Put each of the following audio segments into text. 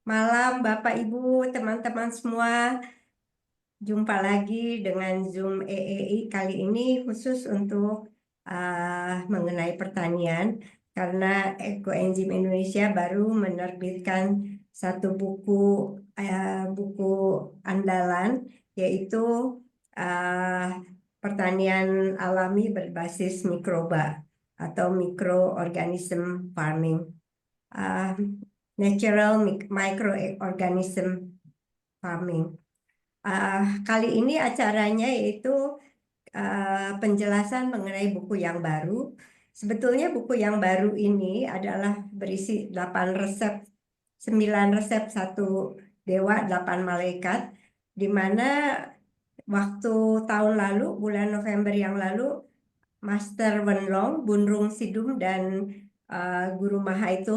Malam Bapak Ibu, teman-teman semua. Jumpa lagi dengan Zoom EEI kali ini khusus untuk mengenai pertanian karena Ekoenzim Indonesia baru menerbitkan satu buku andalan yaitu uh, pertanian alami berbasis mikroba atau microorganism farming. uh, Natural Microorganism Farming. Kali ini acaranya yaitu penjelasan mengenai buku yang baru. Sebetulnya buku yang baru ini adalah berisi 8 resep, 9 resep satu dewa, 8 malaikat, di mana waktu tahun lalu, bulan November yang lalu, Master Wenlong, Bunrung Sidum, dan Guru Maha itu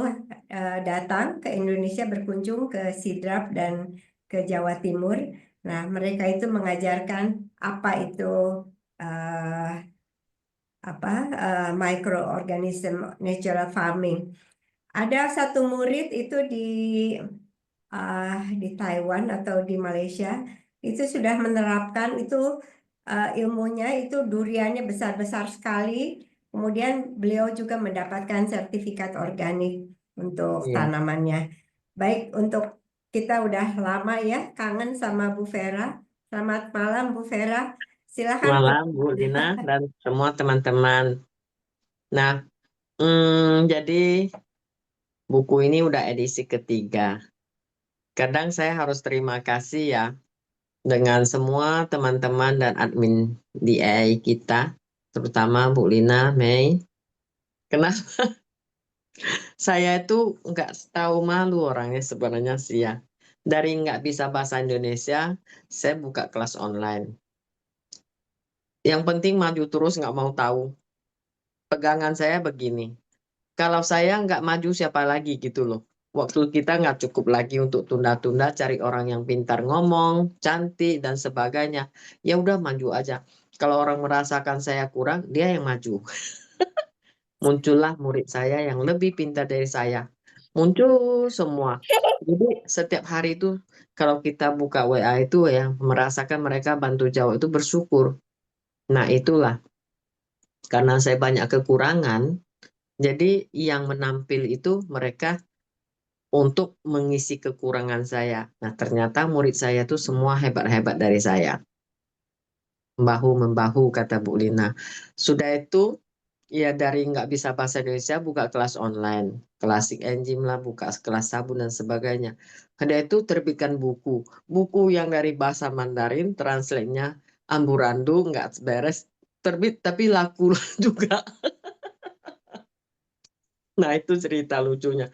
datang ke Indonesia, berkunjung ke Sidrap dan ke Jawa Timur. Nah, mereka itu mengajarkan apa itu uh, microorganism natural farming. Ada satu murid itu di Taiwan atau di Malaysia itu sudah menerapkan itu, ilmunya itu duriannya besar-besar sekali. Kemudian beliau juga mendapatkan sertifikat organik untuk Iya. tanamannya. Baik, untuk kita udah lama ya kangen sama Bu Vera. Selamat malam Bu Vera. Silakan Bu. Malam Bu Lina dan semua teman-teman. Nah, jadi buku ini udah edisi ketiga. Kadang saya harus terima kasih ya dengan semua teman-teman dan admin di AI kita, terutama Bu Lina, Mei. Karena saya itu nggak tahu malu orangnya sebenarnya sih ya. Dari nggak bisa bahasa Indonesia, saya buka kelas online. Yang penting maju terus, nggak mau tahu. Pegangan saya begini. Kalau saya nggak maju siapa lagi gitu loh. Waktu kita nggak cukup lagi untuk tunda-tunda cari orang yang pintar ngomong, cantik dan sebagainya. Ya udah maju aja. Kalau orang merasakan saya kurang, dia yang maju. Muncullah murid saya yang lebih pintar dari saya. Muncul semua. Jadi setiap hari itu kalau kita buka WA itu ya merasakan mereka bantu jawab itu bersyukur. Nah itulah karena saya banyak kekurangan. Jadi yang menampil itu mereka untuk mengisi kekurangan saya. Nah, ternyata murid saya tuh semua hebat-hebat dari saya. Bahu-membahu, kata Bu Lina. Sudah itu, ya dari nggak bisa bahasa Indonesia, buka kelas online. Klasik Enzim lah, buka kelas sabun dan sebagainya. Ada itu terbitkan buku. Buku yang dari bahasa Mandarin, translate-nya amburadul, nggak beres. Terbit, tapi laku juga. Nah, itu cerita lucunya.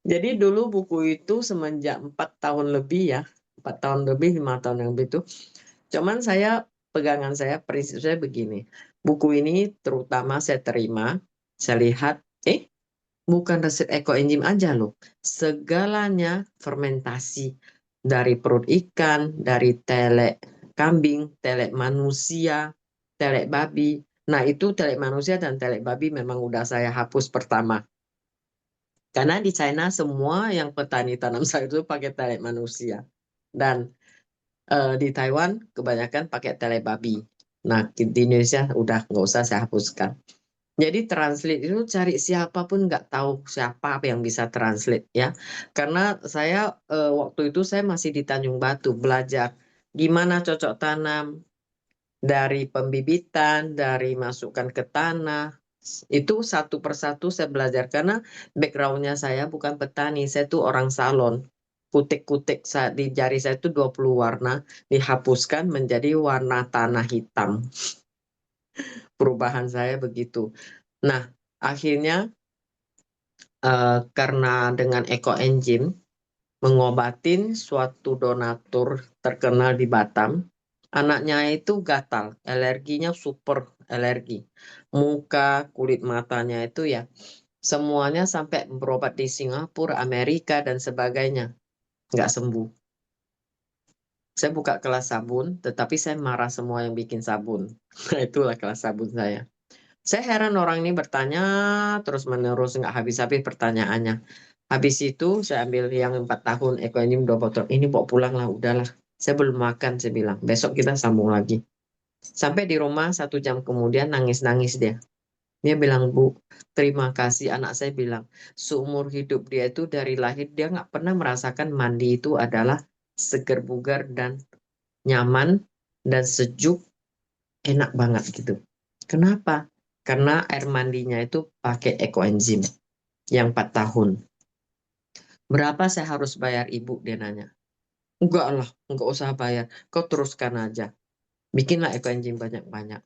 Jadi dulu buku itu semenjak 4 tahun lebih ya, 4 tahun lebih, 5 tahun yang lebih itu. Cuman saya, pegangan saya, prinsip saya begini. Buku ini terutama saya terima, saya lihat, bukan resep ekoenzim aja loh. Segalanya fermentasi. Dari perut ikan, dari telek kambing, telek manusia, telek babi. Nah itu telek manusia dan telek babi memang udah saya hapus pertama. Karena di China semua yang petani tanam sayur itu pakai telek manusia. Dan di Taiwan kebanyakan pakai telek babi. Nah, di Indonesia udah nggak usah saya hapuskan. Jadi translate itu cari siapapun nggak tahu siapa yang bisa translate ya. Karena saya waktu itu saya masih di Tanjung Batu belajar gimana cocok tanam dari pembibitan, dari masukkan ke tanah. Itu satu persatu saya belajar karena backgroundnya saya bukan petani, saya tuh orang salon. Kutik-kutik di jari saya itu 20 warna dihapuskan menjadi warna tanah hitam. Perubahan saya begitu. Nah, akhirnya karena dengan ekoenzim mengobatin suatu donatur terkenal di Batam, anaknya itu gatal, alerginya super alergi. Muka, kulit matanya itu ya, semuanya sampai berobat di Singapura, Amerika, dan sebagainya. Nggak sembuh. Saya buka kelas sabun, tetapi saya marah semua yang bikin sabun. Nah, itulah kelas sabun saya. Saya heran orang ini bertanya terus-menerus, nggak habis-habis pertanyaannya. Habis itu saya ambil yang 4 tahun Ecoenzim 2 botol. Ini bawa pulang lah, udahlah. Saya belum makan, saya bilang. Besok kita sambung lagi. Sampai di rumah 1 jam kemudian nangis-nangis dia. Dia bilang, Bu, terima kasih. Anak saya bilang, seumur hidup dia itu dari lahir, dia nggak pernah merasakan mandi itu adalah seger bugar dan nyaman dan sejuk, enak banget gitu. Kenapa? Karena air mandinya itu pakai Ecoenzim yang 4 tahun. Berapa saya harus bayar ibu? Dia nanya. Enggak lah, enggak usah bayar. Kau teruskan aja. Bikinlah Ecoenzim banyak-banyak.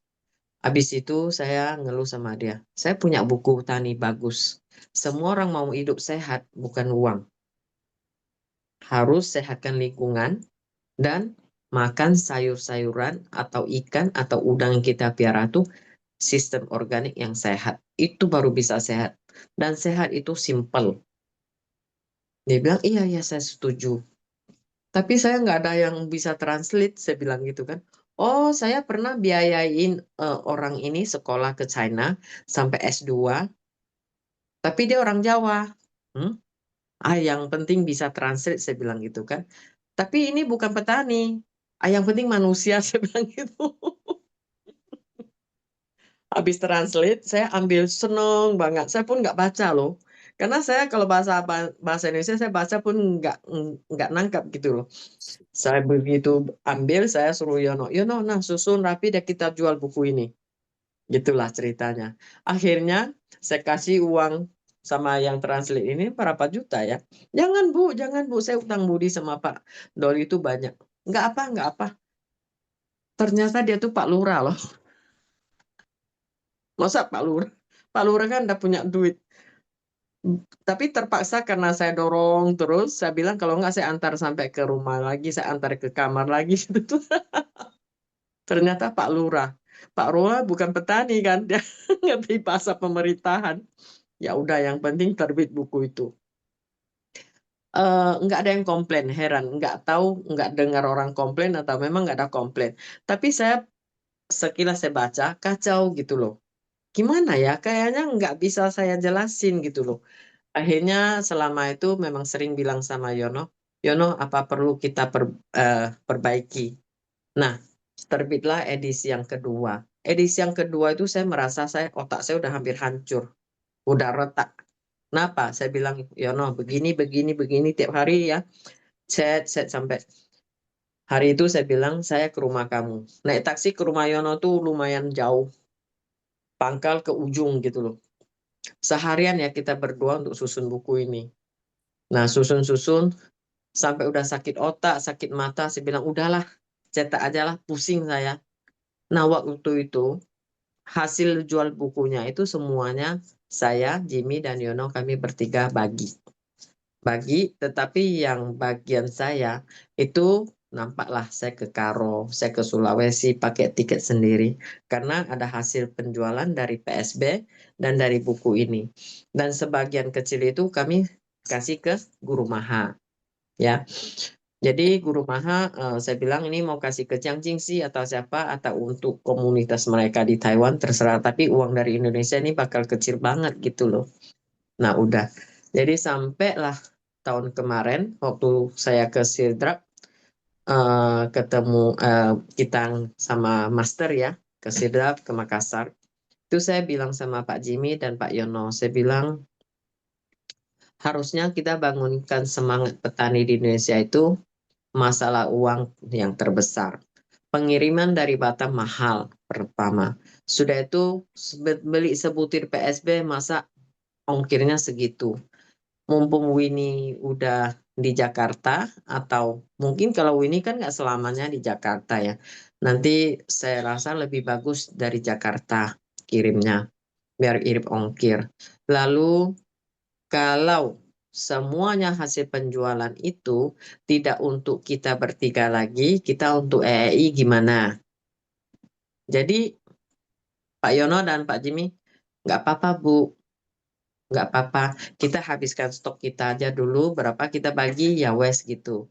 Habis itu saya ngeluh sama dia. Saya punya buku tani bagus. Semua orang mau hidup sehat, bukan uang. Harus sehatkan lingkungan dan makan sayur-sayuran atau ikan atau udang yang kita piara tuh sistem organik yang sehat. Itu baru bisa sehat. Dan sehat itu simple. Dia bilang, iya, ya saya setuju. Tapi saya nggak ada yang bisa translate, saya bilang gitu kan. Oh, saya pernah biayain orang ini sekolah ke China sampai S2, tapi dia orang Jawa. Hmm? Yang penting bisa translate, saya bilang gitu kan. Tapi ini bukan petani. Yang penting manusia, saya bilang gitu. Habis translate, saya ambil seneng banget. Saya pun nggak baca loh. Karena saya kalau bahasa Indonesia, saya baca pun nggak nangkap gitu loh. Saya begitu ambil, saya suruh Yono, Yono, nah susun rapi deh kita jual buku ini. Gitulah ceritanya. Akhirnya saya kasih uang sama yang translate ini berapa juta ya. Jangan Bu, saya utang budi sama Pak Doli itu banyak. Nggak apa. Ternyata dia tuh Pak Lurah loh. Masa Pak Lurah? Pak Lurah kan udah punya duit. Tapi terpaksa karena saya dorong terus, saya bilang kalau nggak saya antar sampai ke rumah lagi, saya antar ke kamar lagi. Gitu. Ternyata Pak Lurah. Pak Lurah bukan petani kan, dia ngerti bahasa pemerintahan. Ya udah, yang penting terbit buku itu. Nggak ada yang komplain, heran. Nggak tahu, nggak dengar orang komplain atau memang nggak ada komplain. Tapi saya sekilas saya baca, kacau gitu loh. Gimana ya, kayaknya nggak bisa saya jelasin gitu loh. Akhirnya selama itu memang sering bilang sama Yono, Yono apa perlu kita perbaiki. Nah, terbitlah edisi yang kedua. Edisi yang kedua itu saya merasa otak saya udah hampir hancur, udah retak. Kenapa? Saya bilang, Yono, begini tiap hari ya. Chat sampai hari itu saya bilang saya ke rumah kamu. Naik taksi ke rumah Yono tuh lumayan jauh, pangkal ke ujung gitu loh. Seharian ya kita berdua untuk susun buku ini. Nah, susun sampai udah sakit otak, sakit mata, saya bilang udahlah, cetak aja lah, pusing saya. Nah, waktu itu hasil jual bukunya itu semuanya saya, Jimmy, dan Yono kami bertiga bagi, tetapi yang bagian saya itu nampaklah saya ke Karo, saya ke Sulawesi pakai tiket sendiri karena ada hasil penjualan dari PSB dan dari buku ini. Dan sebagian kecil itu kami kasih ke Guru Maha, ya. Jadi Guru Maha, saya bilang ini mau kasih ke Jiang Jingxi atau siapa atau untuk komunitas mereka di Taiwan terserah. Tapi uang dari Indonesia ini bakal kecil banget gitu loh. Nah udah, jadi sampailah tahun kemarin waktu saya ke Sidrap ketemu kita sama Master ya ke Sidrap ke Makassar. Itu saya bilang sama Pak Jimmy dan Pak Yono, saya bilang harusnya kita bangunkan semangat petani di Indonesia itu masalah uang yang terbesar. Pengiriman dari Batam mahal pertama. Sudah itu beli sebutir PSB masa ongkirnya segitu. Mumpung Winnie udah di Jakarta atau mungkin kalau Winnie kan nggak selamanya di Jakarta ya. Nanti saya rasa lebih bagus dari Jakarta kirimnya biar irit ongkir. Lalu kalau semuanya hasil penjualan itu tidak untuk kita bertiga lagi, kita untuk EEI gimana? Jadi Pak Yono dan Pak Jimmy, nggak apa-apa Bu, nggak apa-apa. Kita habiskan stok kita aja dulu, berapa kita bagi ya wes gitu.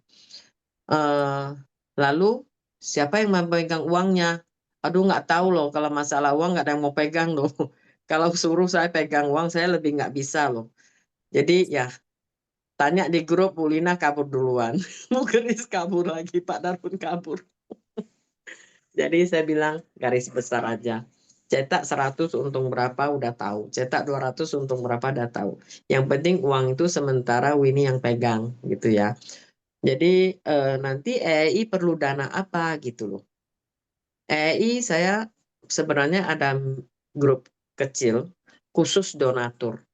eh Lalu siapa yang memegang uangnya? Aduh nggak tahu loh, kalau masalah uang nggak ada yang mau pegang loh. Kalau suruh saya pegang uang, saya lebih nggak bisa loh. Jadi ya Tanya di grup, Bu Lina kabur duluan. Bu Keris kabur lagi, Pak Dar pun kabur. Jadi saya bilang garis besar aja. Cetak 100 untung berapa udah tahu. Cetak 200 untung berapa udah tahu. Yang penting uang itu sementara Winnie yang pegang gitu ya. Jadi nanti EI perlu dana apa gitu loh. EI saya sebenarnya ada grup kecil khusus donatur.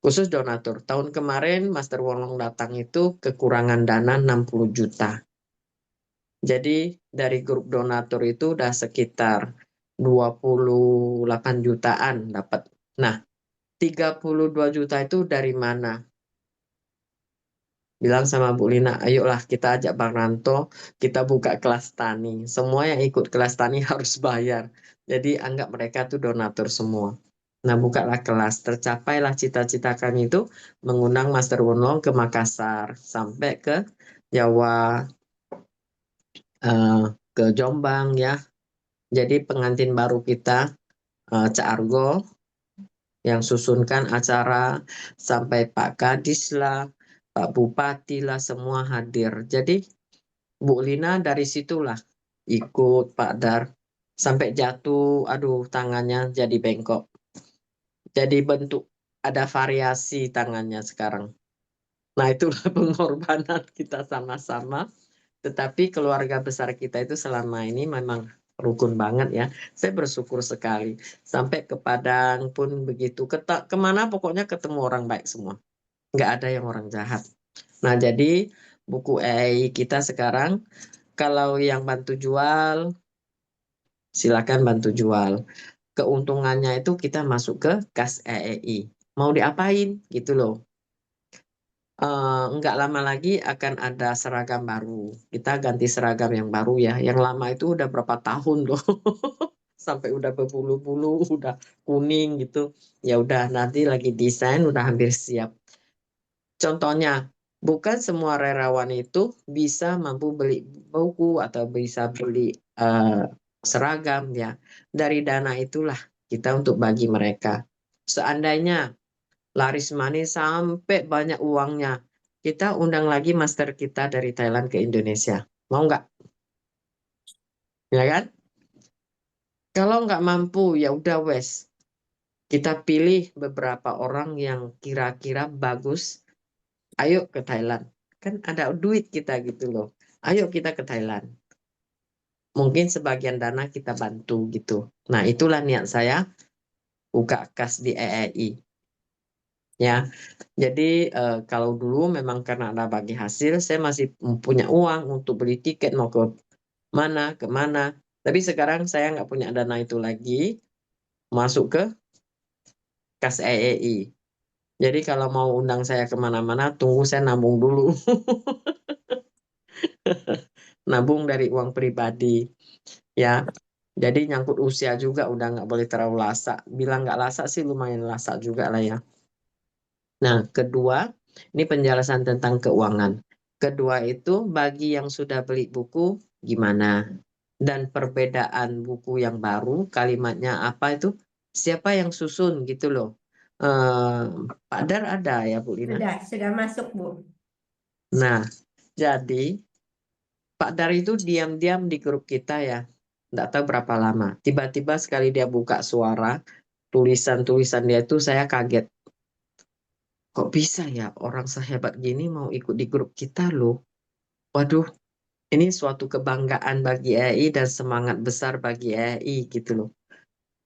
Khusus donatur. Tahun kemarin Master Wolong datang itu kekurangan dana 60 juta. Jadi dari grup donatur itu udah sekitar 28 jutaan dapat. Nah, 32 juta itu dari mana? Bilang sama Bu Lina, ayolah kita ajak Bang Ranto, kita buka kelas tani. Semua yang ikut kelas tani harus bayar. Jadi anggap mereka tuh donatur semua. Nah, bukalah kelas. Tercapailah cita-cita kami itu mengundang Master Wonlong ke Makassar, sampai ke Jawa, ke Jombang ya. Jadi pengantin baru kita, Cak Argo, yang susunkan acara, sampai Pak Kadis lah, Pak Bupati lah, semua hadir. Jadi Bu Lina dari situlah ikut Pak Dar, sampai jatuh, aduh tangannya jadi bengkok. Jadi bentuk, ada variasi tangannya sekarang. Nah itulah pengorbanan kita sama-sama. Tetapi keluarga besar kita itu selama ini memang rukun banget ya. Saya bersyukur sekali. Sampai ke Padang pun begitu. Kemana pokoknya ketemu orang baik semua. Nggak ada yang orang jahat. Nah jadi buku EI kita sekarang, kalau yang bantu jual, silakan bantu jual. Keuntungannya itu kita masuk ke kas EEI. Mau diapain gitu loh. Nggak lama lagi akan ada seragam baru. Kita ganti seragam yang baru ya. Yang lama itu udah berapa tahun loh. Sampai udah berbulu-bulu, udah kuning gitu. Ya udah nanti lagi desain udah hampir siap. Contohnya, bukan semua relawan itu bisa mampu beli buku atau bisa beli seragam ya. Dari dana itulah kita untuk bagi mereka. Seandainya laris manis sampai banyak uangnya, kita undang lagi master kita dari Thailand ke Indonesia. Mau nggak? Ya kan? Kalau nggak mampu, ya udah wes. Kita pilih beberapa orang yang kira-kira bagus. Ayo ke Thailand. Kan ada duit kita gitu loh. Ayo kita ke Thailand. Mungkin sebagian dana kita bantu gitu. Nah itulah niat saya buka kas di EEI. Ya, jadi kalau dulu memang karena ada bagi hasil, saya masih punya uang untuk beli tiket mau ke mana. Tapi sekarang saya nggak punya dana itu lagi, masuk ke kas EEI. Jadi kalau mau undang saya kemana-mana, tunggu saya nabung dulu. Nabung dari uang pribadi. Ya, jadi nyangkut usia juga udah nggak boleh terlalu lasak. Bilang nggak lasak sih lumayan lasak juga lah ya. Nah, kedua, ini penjelasan tentang keuangan. Kedua itu bagi yang sudah beli buku gimana? Dan perbedaan buku yang baru, kalimatnya apa itu? Siapa yang susun gitu loh. Eh, Pak Dar ada ya Bu Lina? Sudah masuk, Bu. Nah, jadi Pak Dar itu diam-diam di grup kita ya. Nggak tahu berapa lama. Tiba-tiba sekali dia buka suara, tulisan-tulisan dia itu saya kaget. Kok bisa ya orang sehebat gini mau ikut di grup kita loh. Waduh, ini suatu kebanggaan bagi EI dan semangat besar bagi EI gitu loh.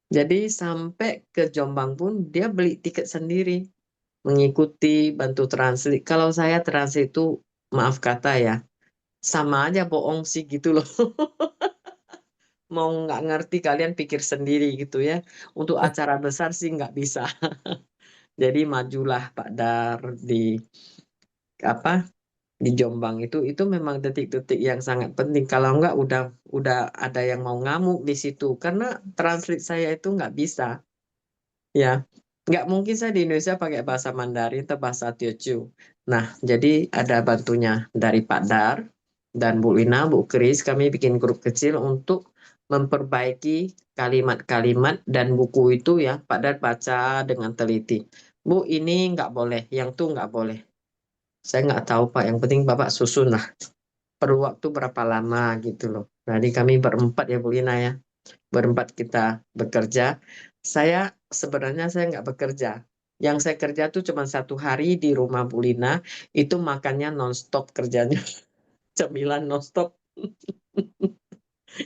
Jadi sampai ke Jombang pun dia beli tiket sendiri, mengikuti, bantu translate. Kalau saya translate itu, maaf kata ya, sama aja bohong sih gitu loh. Mau nggak ngerti kalian pikir sendiri gitu ya. Untuk acara besar sih nggak bisa. Jadi majulah Pak Dar di apa di Jombang itu memang detik-detik yang sangat penting. Kalau enggak udah ada yang mau ngamuk di situ karena translate saya itu nggak bisa ya. Nggak mungkin saya di Indonesia pakai bahasa Mandarin atau bahasa Teochew. Nah, jadi ada bantunya dari Pak Dar dan Bu Lina, Bu Kris, kami bikin grup kecil untuk memperbaiki kalimat-kalimat dan buku itu ya. Pak Dar baca dengan teliti. Bu, ini nggak boleh, yang tuh nggak boleh. Saya nggak tahu Pak, yang penting Bapak susun lah. Perlu waktu berapa lama gitu loh. Jadi kami berempat ya Bu Lina ya. Berempat kita bekerja. Sebenarnya saya nggak bekerja. Yang saya kerja tuh cuma 1 hari di rumah Bu Lina, itu makannya nonstop kerjanya. Cemilan nonstop.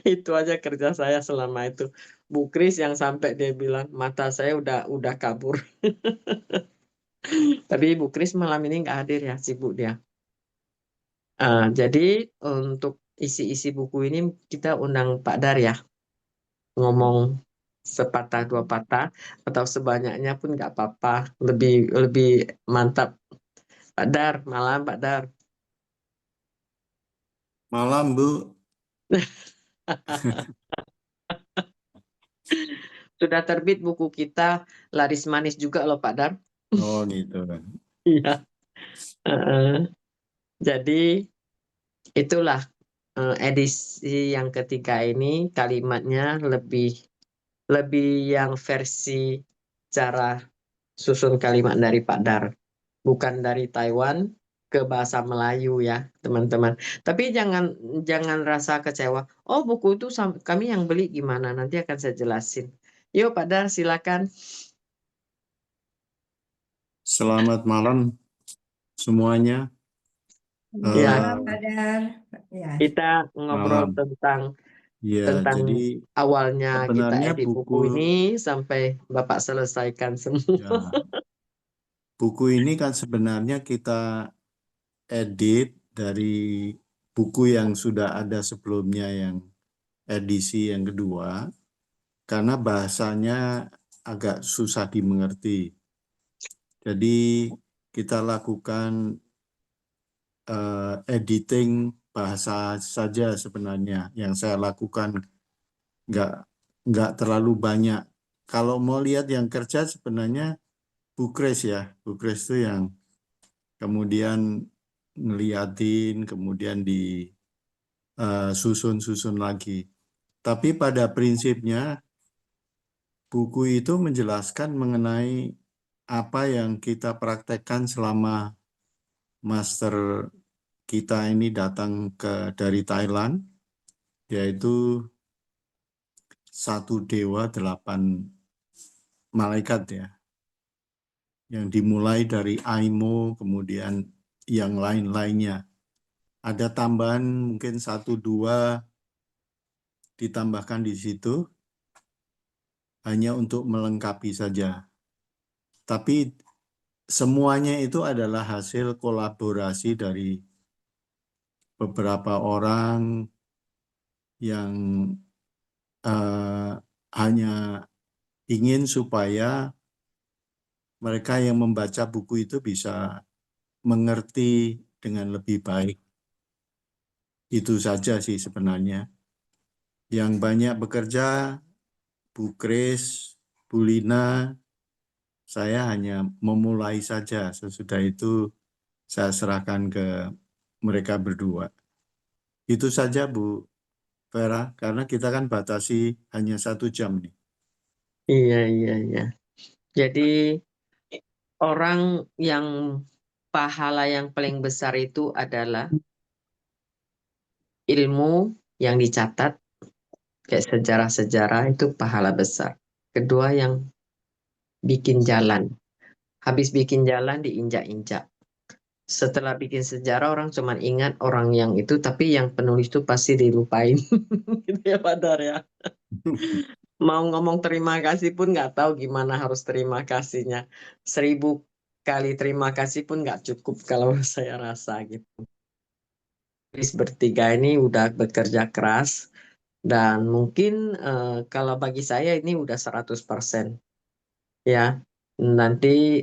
Itu aja kerja saya selama itu. Bu Kris yang sampai dia bilang mata saya udah kabur. Tapi Bu Kris malam ini nggak hadir ya, sibuk dia. Jadi untuk isi-isi buku ini kita undang Pak Dar ya, ngomong sepatah dua patah atau sebanyaknya pun nggak apa-apa, lebih lebih mantap. Pak Dar, malam Pak Dar. Malam, Bu. Sudah terbit buku kita, laris manis juga loh Pak Dar. Oh, gitu. Iya. Jadi itulah edisi yang ketiga ini kalimatnya lebih lebih yang versi cara susun kalimat dari Pak Dar, bukan dari Taiwan ke bahasa Melayu ya teman-teman. Tapi jangan jangan rasa kecewa. Oh buku itu kami yang beli gimana? Nanti akan saya jelasin. Yuk Pak Dar silakan. Selamat malam semuanya. Ya Malam, Eh, Pak Dar. Ya, kita ngobrol malam. tentang Ya, tentang jadi awalnya kita sebenarnya edit buku ini sampai Bapak selesaikan semua. ya, buku ini kan sebenarnya kita edit dari buku yang sudah ada sebelumnya, yang edisi yang kedua, karena bahasanya agak susah dimengerti. Jadi kita lakukan editing bahasa saja sebenarnya. Yang saya lakukan nggak nggak terlalu banyak. Kalau mau lihat yang kerja sebenarnya Bu Kris ya. Bu Kris itu yang kemudian ngeliatin, kemudian disusun-susun lagi. Tapi pada prinsipnya buku itu menjelaskan mengenai apa yang kita praktekkan selama master kita ini datang dari Thailand, yaitu satu dewa 8 malaikat ya, yang dimulai dari Aimo, kemudian yang lain-lainnya. Ada tambahan mungkin 1-2 ditambahkan di situ, hanya untuk melengkapi saja. Tapi semuanya itu adalah hasil kolaborasi dari beberapa orang yang hanya ingin supaya mereka yang membaca buku itu bisa mengerti dengan lebih baik. Itu saja sih sebenarnya. Yang banyak bekerja, Bu Kris, Bu Lina, saya hanya memulai saja. Sesudah itu saya serahkan ke mereka berdua. Itu saja Bu Vera, karena kita kan batasi hanya 1 jam nih. Iya, iya, iya. Jadi orang yang pahala yang paling besar itu adalah ilmu yang dicatat, kayak sejarah-sejarah itu pahala besar. Kedua yang bikin jalan. Habis bikin jalan diinjak-injak. Setelah bikin sejarah orang cuma ingat orang yang itu, tapi yang penulis itu pasti dilupain. Gitu ya Pak Dar ya. Mau ngomong terima kasih pun nggak tahu gimana harus terima kasihnya. 1000 kali terima kasih pun nggak cukup kalau saya rasa gitu. Chris bertiga ini udah bekerja keras dan mungkin kalau bagi saya ini udah 100% ya. Nanti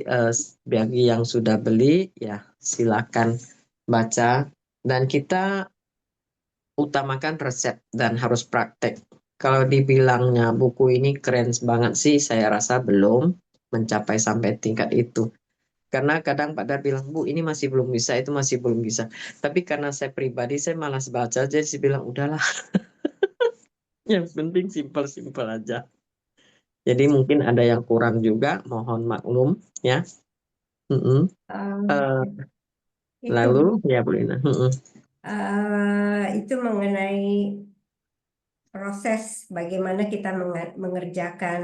bagi yang sudah beli ya silakan baca dan kita utamakan resep dan harus praktek. Kalau dibilangnya buku ini keren banget sih, saya rasa belum mencapai sampai tingkat itu. Karena kadang Pak Dar bilang, Bu ini masih belum bisa, itu masih belum bisa. Tapi karena saya pribadi, saya malas baca, jadi saya bilang, udahlah, yang penting simpel-simpel aja. Jadi mungkin ada yang kurang juga, mohon maklum ya. Mm-mm. um, Eh, Itu Lalu Bu, ya Bu Lina. itu mengenai proses bagaimana kita mengerjakan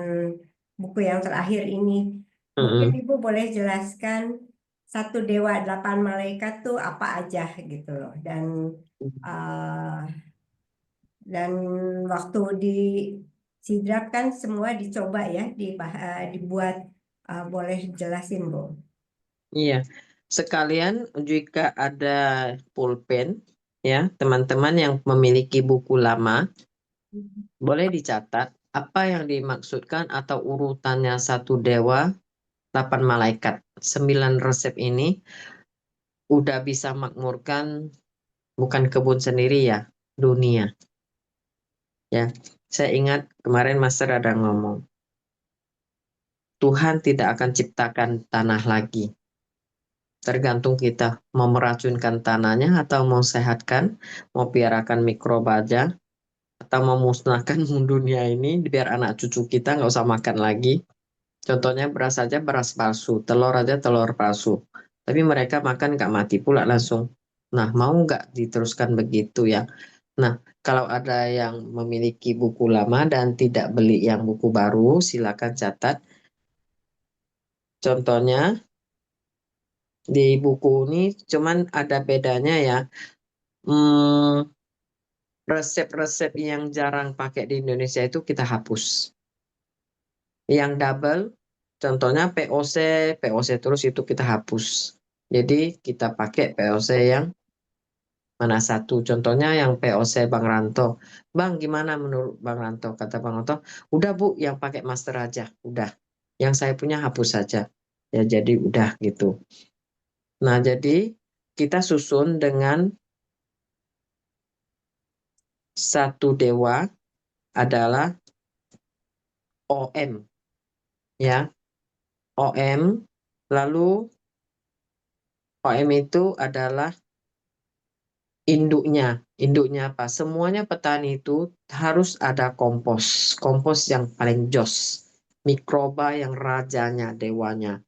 buku yang terakhir ini. Mungkin Mm-mm. Ibu boleh jelaskan satu dewa delapan malaikat tuh apa aja gitu loh. Uh, dan waktu di sidrap kan semua dicoba ya dibuat. Boleh jelasin Bu? Iya, sekalian jika ada pulpen ya, teman-teman yang memiliki buku lama, boleh dicatat apa yang dimaksudkan atau urutannya satu dewa, 8 malaikat. 9 resep ini udah bisa makmurkan bukan kebun sendiri ya, dunia. Ya, saya ingat kemarin Master ada ngomong, Tuhan tidak akan ciptakan tanah lagi. Tergantung kita mau meracunkan tanahnya atau mau sehatkan, mau piarakan mikroba aja, atau mau musnahkan dunia ini biar anak cucu kita nggak usah makan lagi. Contohnya beras aja beras palsu, telur aja telur palsu. Tapi mereka makan nggak mati pula langsung. Nah, mau nggak diteruskan begitu ya? Nah, kalau ada yang memiliki buku lama dan tidak beli yang buku baru, silakan catat. Contohnya di buku ini cuman ada bedanya ya. Hmm, resep-resep yang jarang pakai di Indonesia itu kita hapus. Yang double, contohnya POC terus itu kita hapus. Jadi kita pakai POC yang mana satu. Contohnya yang POC Bang Ranto. Bang, gimana menurut Bang Ranto? Kata Bang Ranto, udah Bu, yang pakai master aja. Udah. Yang saya punya hapus saja. Ya, jadi udah gitu. Nah, jadi kita susun dengan satu dewa adalah OM. Ya, OM. Lalu OM itu adalah induknya. Induknya apa? Semuanya petani itu harus ada kompos. Kompos yang paling jos. Mikroba yang rajanya, dewanya.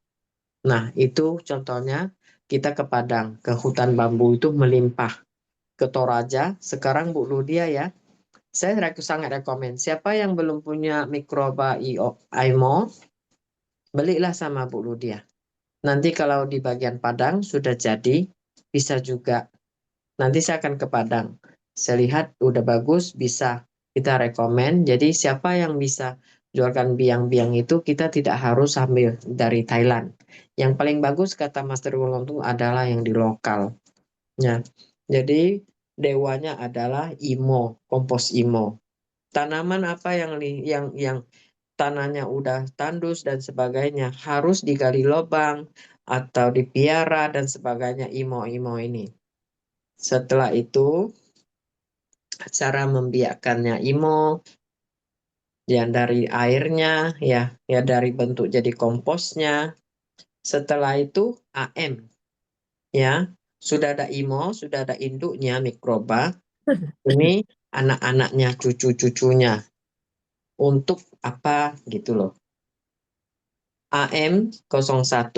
Nah, itu contohnya kita ke Padang, ke hutan bambu itu melimpah. Ke Toraja, sekarang Bu Ludia ya, saya sangat rekomen. Siapa yang belum punya mikroba IMO, belilah sama Bu Ludia. Nanti kalau di bagian Padang sudah jadi, bisa juga. Nanti saya akan ke Padang. Saya lihat udah bagus, bisa kita rekomen. Jadi siapa yang bisa jualkan biang-biang itu, kita tidak harus ambil dari Thailand. Yang paling bagus kata Master Wuluntung adalah yang di lokal. Ya. Jadi dewanya adalah IMO, kompos IMO. Tanaman apa yang tanahnya udah tandus dan sebagainya harus digali lubang atau dipiara dan sebagainya IMO ini. Setelah itu cara membiakannya IMO yang dari airnya ya dari bentuk jadi komposnya. Setelah itu AM ya. Sudah ada IMO, sudah ada induknya mikroba. Ini anak-anaknya, cucu-cucunya. Untuk apa gitu loh. AM01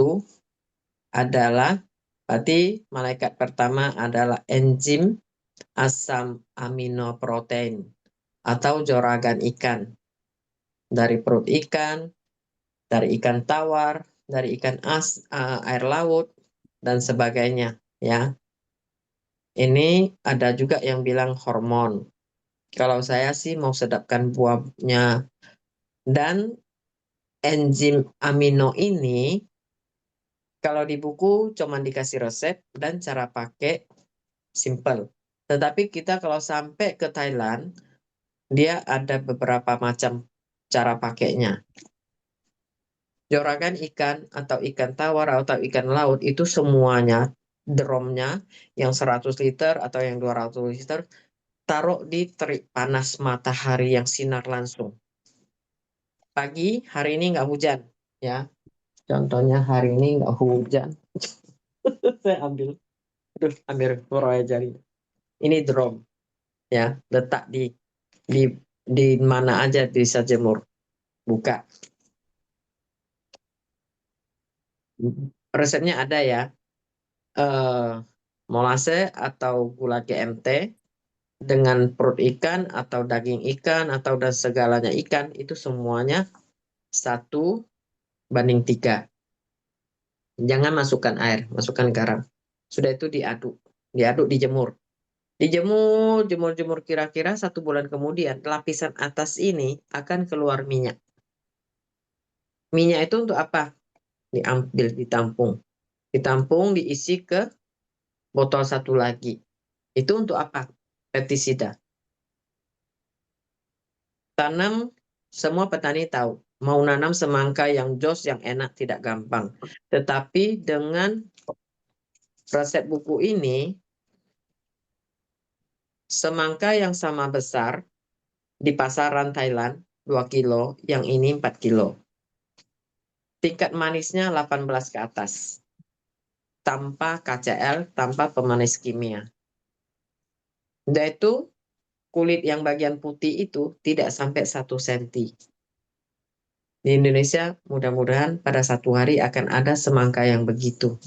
adalah berarti malaikat pertama adalah enzim asam amino protein atau joragan ikan. Dari perut ikan, dari ikan tawar, dari ikan air laut, dan sebagainya. Ya, ini ada juga yang bilang hormon. Kalau saya sih mau sedapkan buahnya. Dan enzim amino ini, kalau di buku cuma dikasih resep dan cara pakai simple. Tetapi kita kalau sampai ke Thailand, dia ada beberapa macam cara pakainya. Joragan ikan atau ikan tawar atau ikan laut itu semuanya drumnya yang 100 liter atau yang 200 liter taruh di terik panas matahari yang sinar langsung. Pagi hari ini nggak hujan ya. Contohnya hari ini nggak hujan. Saya ambil proyek jari. Ini drum ya, letak di di mana aja bisa jemur. Buka. Resepnya ada ya. molase atau gula GMT dengan perut ikan atau daging ikan atau dan segalanya ikan, itu semuanya 1:3. Jangan masukkan air, masukkan garam. Sudah itu diaduk, dijemur. Jemur kira-kira 1 bulan kemudian, lapisan atas ini akan keluar minyak. Minyak itu untuk apa? Diambil, ditampung, diisi ke botol satu lagi. Itu untuk apa? Pestisida. Tanam, semua petani tahu, mau nanam semangka yang jos, yang enak tidak gampang. Tetapi dengan resep buku ini, semangka yang sama besar di pasaran Thailand 2 kilo, yang ini 4 kilo. Tingkat manisnya 18 ke atas. Tanpa KCL, tanpa pemanis kimia. Dan itu kulit yang bagian putih itu tidak sampai 1 senti. Di Indonesia mudah-mudahan pada satu hari akan ada semangka yang begitu.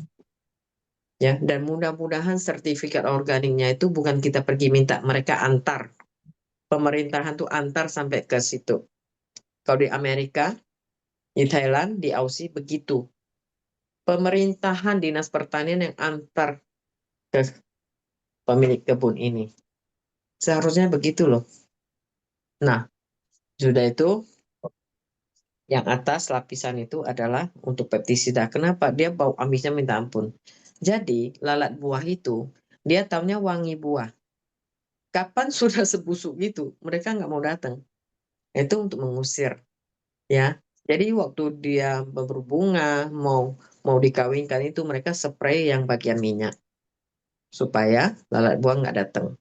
Ya, dan mudah-mudahan sertifikat organiknya itu bukan kita pergi minta, mereka antar. Pemerintahan tuh antar sampai ke situ. Kalau di Amerika, di Thailand, di Aussie begitu. Pemerintahan dinas pertanian yang antar ke pemilik kebun ini. Seharusnya begitu loh. Nah, sudah itu yang atas lapisan itu adalah untuk pestisida. Kenapa? Dia bau amisnya minta ampun. Jadi lalat buah itu dia taunya wangi buah. Kapan sudah sebusuk gitu, mereka nggak mau datang. Itu untuk mengusir, ya. Jadi waktu dia berbunga, mau dikawinkan itu mereka spray yang bagian minyak supaya lalat buah nggak datang.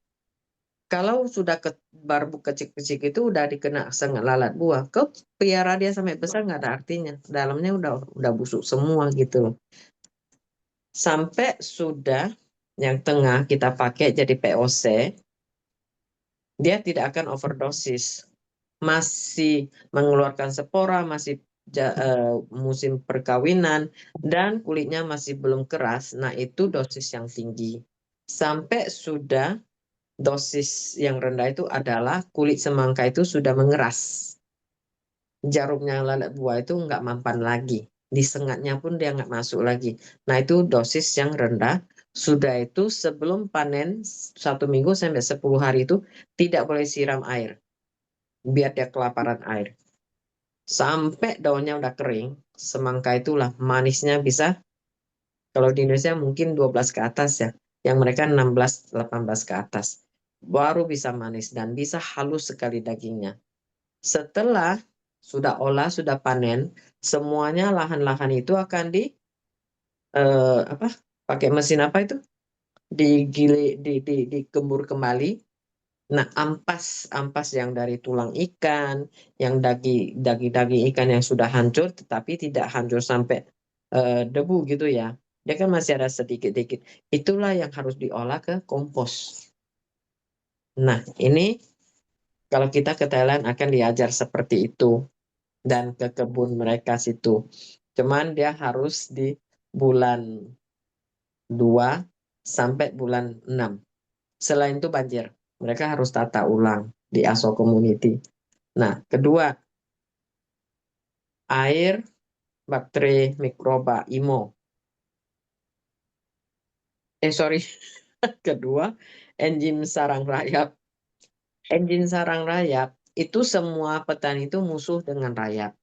Kalau sudah barbuk kecil-kecil itu udah dikena sengat lalat buah, kau piara dia sampai besar nggak ada artinya. Dalamnya udah busuk semua gitu loh. Sampai sudah yang tengah kita pakai jadi POC, dia tidak akan overdosis. Masih mengeluarkan spora, masih musim perkawinan, dan kulitnya masih belum keras. Nah, itu dosis yang tinggi. Sampai sudah dosis yang rendah itu adalah kulit semangka itu sudah mengeras. Jarumnya lalat buah itu nggak mampan lagi. Disengatnya pun dia nggak masuk lagi. Nah, itu dosis yang rendah. Sudah itu sebelum panen 1 minggu sampai 10 hari itu tidak boleh siram air. Biar dia kelaparan air. Sampai daunnya udah kering, semangka itulah manisnya bisa, kalau di Indonesia mungkin 12 ke atas ya. Yang mereka 16-18 ke atas. Baru bisa manis dan bisa halus sekali dagingnya. Setelah sudah olah, sudah panen, semuanya lahan-lahan itu akan pakai mesin apa itu? Digembur kembali. Nah, ampas yang dari tulang ikan, yang daging ikan yang sudah hancur, tetapi tidak hancur sampai debu gitu ya. Dia kan masih ada sedikit-sedikit. Itulah yang harus diolah ke kompos. Nah, ini kalau kita ke Thailand akan diajar seperti itu. Dan ke kebun mereka situ. Cuman dia harus di bulan 2 sampai bulan 6. Selain itu banjir. Mereka harus tata ulang di ASO Community. Nah, kedua, air, bakteri, mikroba, IMO. Kedua, enzim sarang rayap. Enzim sarang rayap, itu semua petani itu musuh dengan rayap.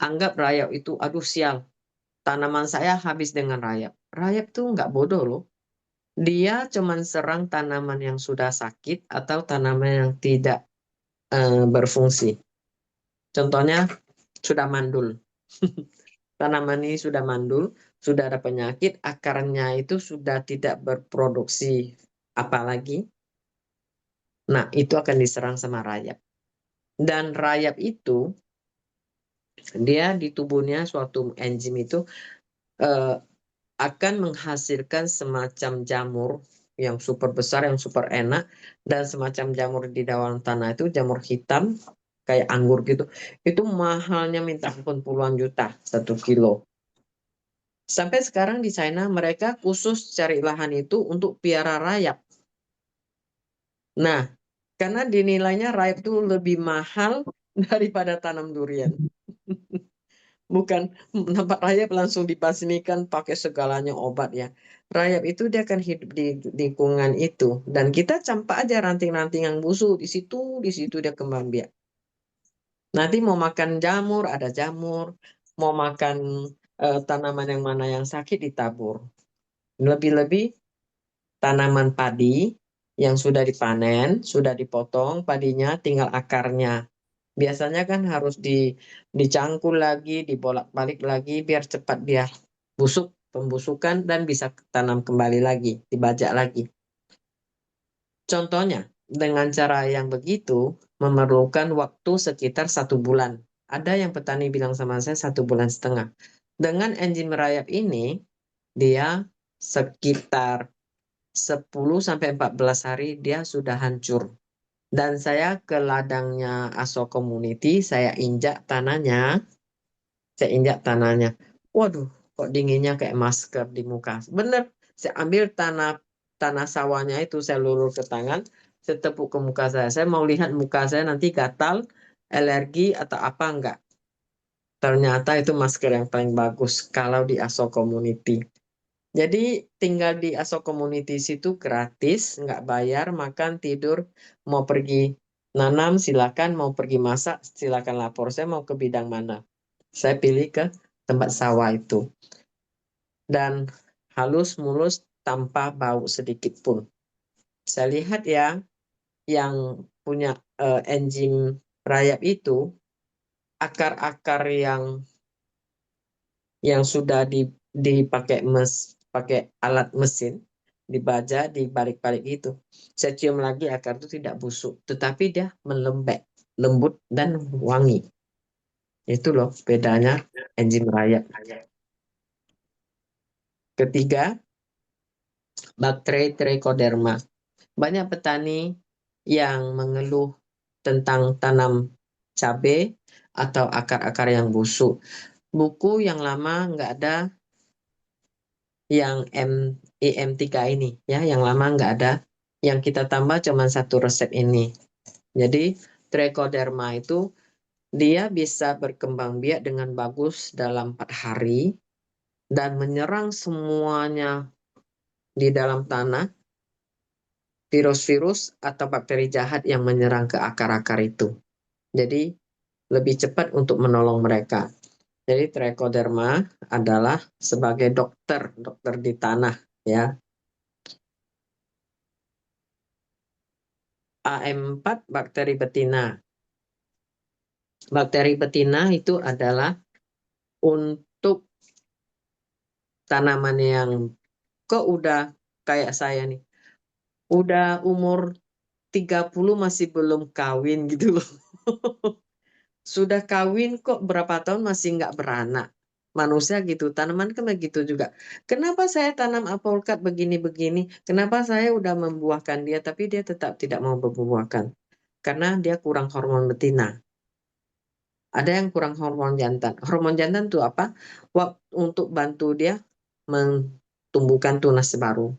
Anggap rayap itu, aduh sial, tanaman saya habis dengan rayap. Rayap tuh nggak bodoh loh. Dia cuman serang tanaman yang sudah sakit atau tanaman yang tidak berfungsi. Contohnya sudah mandul. Tanaman ini sudah mandul, sudah ada penyakit, akarnya itu sudah tidak berproduksi apalagi. Nah, itu akan diserang sama rayap. Dan rayap itu, dia di tubuhnya suatu enzim itu akan menghasilkan semacam jamur yang super besar, yang super enak, dan semacam jamur di dalam tanah itu, jamur hitam, kayak anggur gitu. Itu mahalnya minta ampun puluhan juta 1 kilo. Sampai sekarang di China mereka khusus cari lahan itu untuk piara rayap. Nah, karena dinilainya rayap itu lebih mahal daripada tanam durian. Bukan tempat rayap langsung dibasmikan pakai segalanya obat ya. Rayap itu dia akan hidup di lingkungan itu. Dan kita campak aja ranting-ranting yang busuk di situ dia kembang biak. Nanti mau makan jamur, ada jamur. Mau makan tanaman yang mana yang sakit ditabur. Lebih-lebih tanaman padi yang sudah dipanen, sudah dipotong padinya, tinggal akarnya. Biasanya kan harus dicangkul lagi, dibolak-balik lagi biar cepat dia busuk, pembusukan dan bisa tanam kembali lagi, dibajak lagi. Contohnya, dengan cara yang begitu memerlukan waktu sekitar 1 bulan. Ada yang petani bilang sama saya 1,5 bulan. Dengan enzim merayap ini, dia sekitar 10 sampai 14 hari dia sudah hancur. Dan saya ke ladangnya Aso Community, saya injak tanahnya. Waduh, kok dinginnya kayak masker di muka. Bener, saya ambil tanah sawahnya itu, saya lulur ke tangan, saya tepuk ke muka saya. Saya mau lihat muka saya nanti gatal, alergi atau apa enggak. Ternyata itu masker yang paling bagus kalau di Aso Community. Jadi tinggal di Aso Community situ gratis, nggak bayar, makan, tidur, mau pergi nanam silakan, mau pergi masak silakan lapor. Saya mau ke bidang mana. Saya pilih ke tempat sawah itu. Dan halus mulus tanpa bau sedikit pun. Saya lihat ya, yang punya enzim rayap itu, akar-akar yang sudah dipakai pakai alat mesin, dibaja, dibalik-balik itu. Saya cium lagi akar itu tidak busuk, tetapi dia melembek, lembut dan wangi. Itu loh bedanya enzim rayap. Ketiga, bakteri Trichoderma. Banyak petani yang mengeluh tentang tanam cabai atau akar-akar yang busuk. Buku yang lama nggak ada yang EM3 ini ya, yang lama nggak ada, yang kita tambah cuma 1 resep ini. Jadi Trichoderma itu dia bisa berkembang biak dengan bagus dalam 4 hari dan menyerang semuanya di dalam tanah, virus-virus atau bakteri jahat yang menyerang ke akar-akar itu. Jadi lebih cepat untuk menolong mereka. Jadi Trichoderma adalah sebagai dokter di tanah ya. AM4 bakteri betina. Bakteri betina itu adalah untuk tanaman yang kok udah kayak saya nih. Udah umur 30 masih belum kawin gitu loh. Sudah kawin kok berapa tahun masih nggak beranak. Manusia gitu, tanaman kan begitu juga. Kenapa saya tanam alpukat begini-begini? Kenapa saya udah membuahkan dia tapi dia tetap tidak mau berbuahkan? Karena dia kurang hormon betina. Ada yang kurang hormon jantan. Hormon jantan itu apa? Untuk bantu dia mentumbuhkan tunas baru.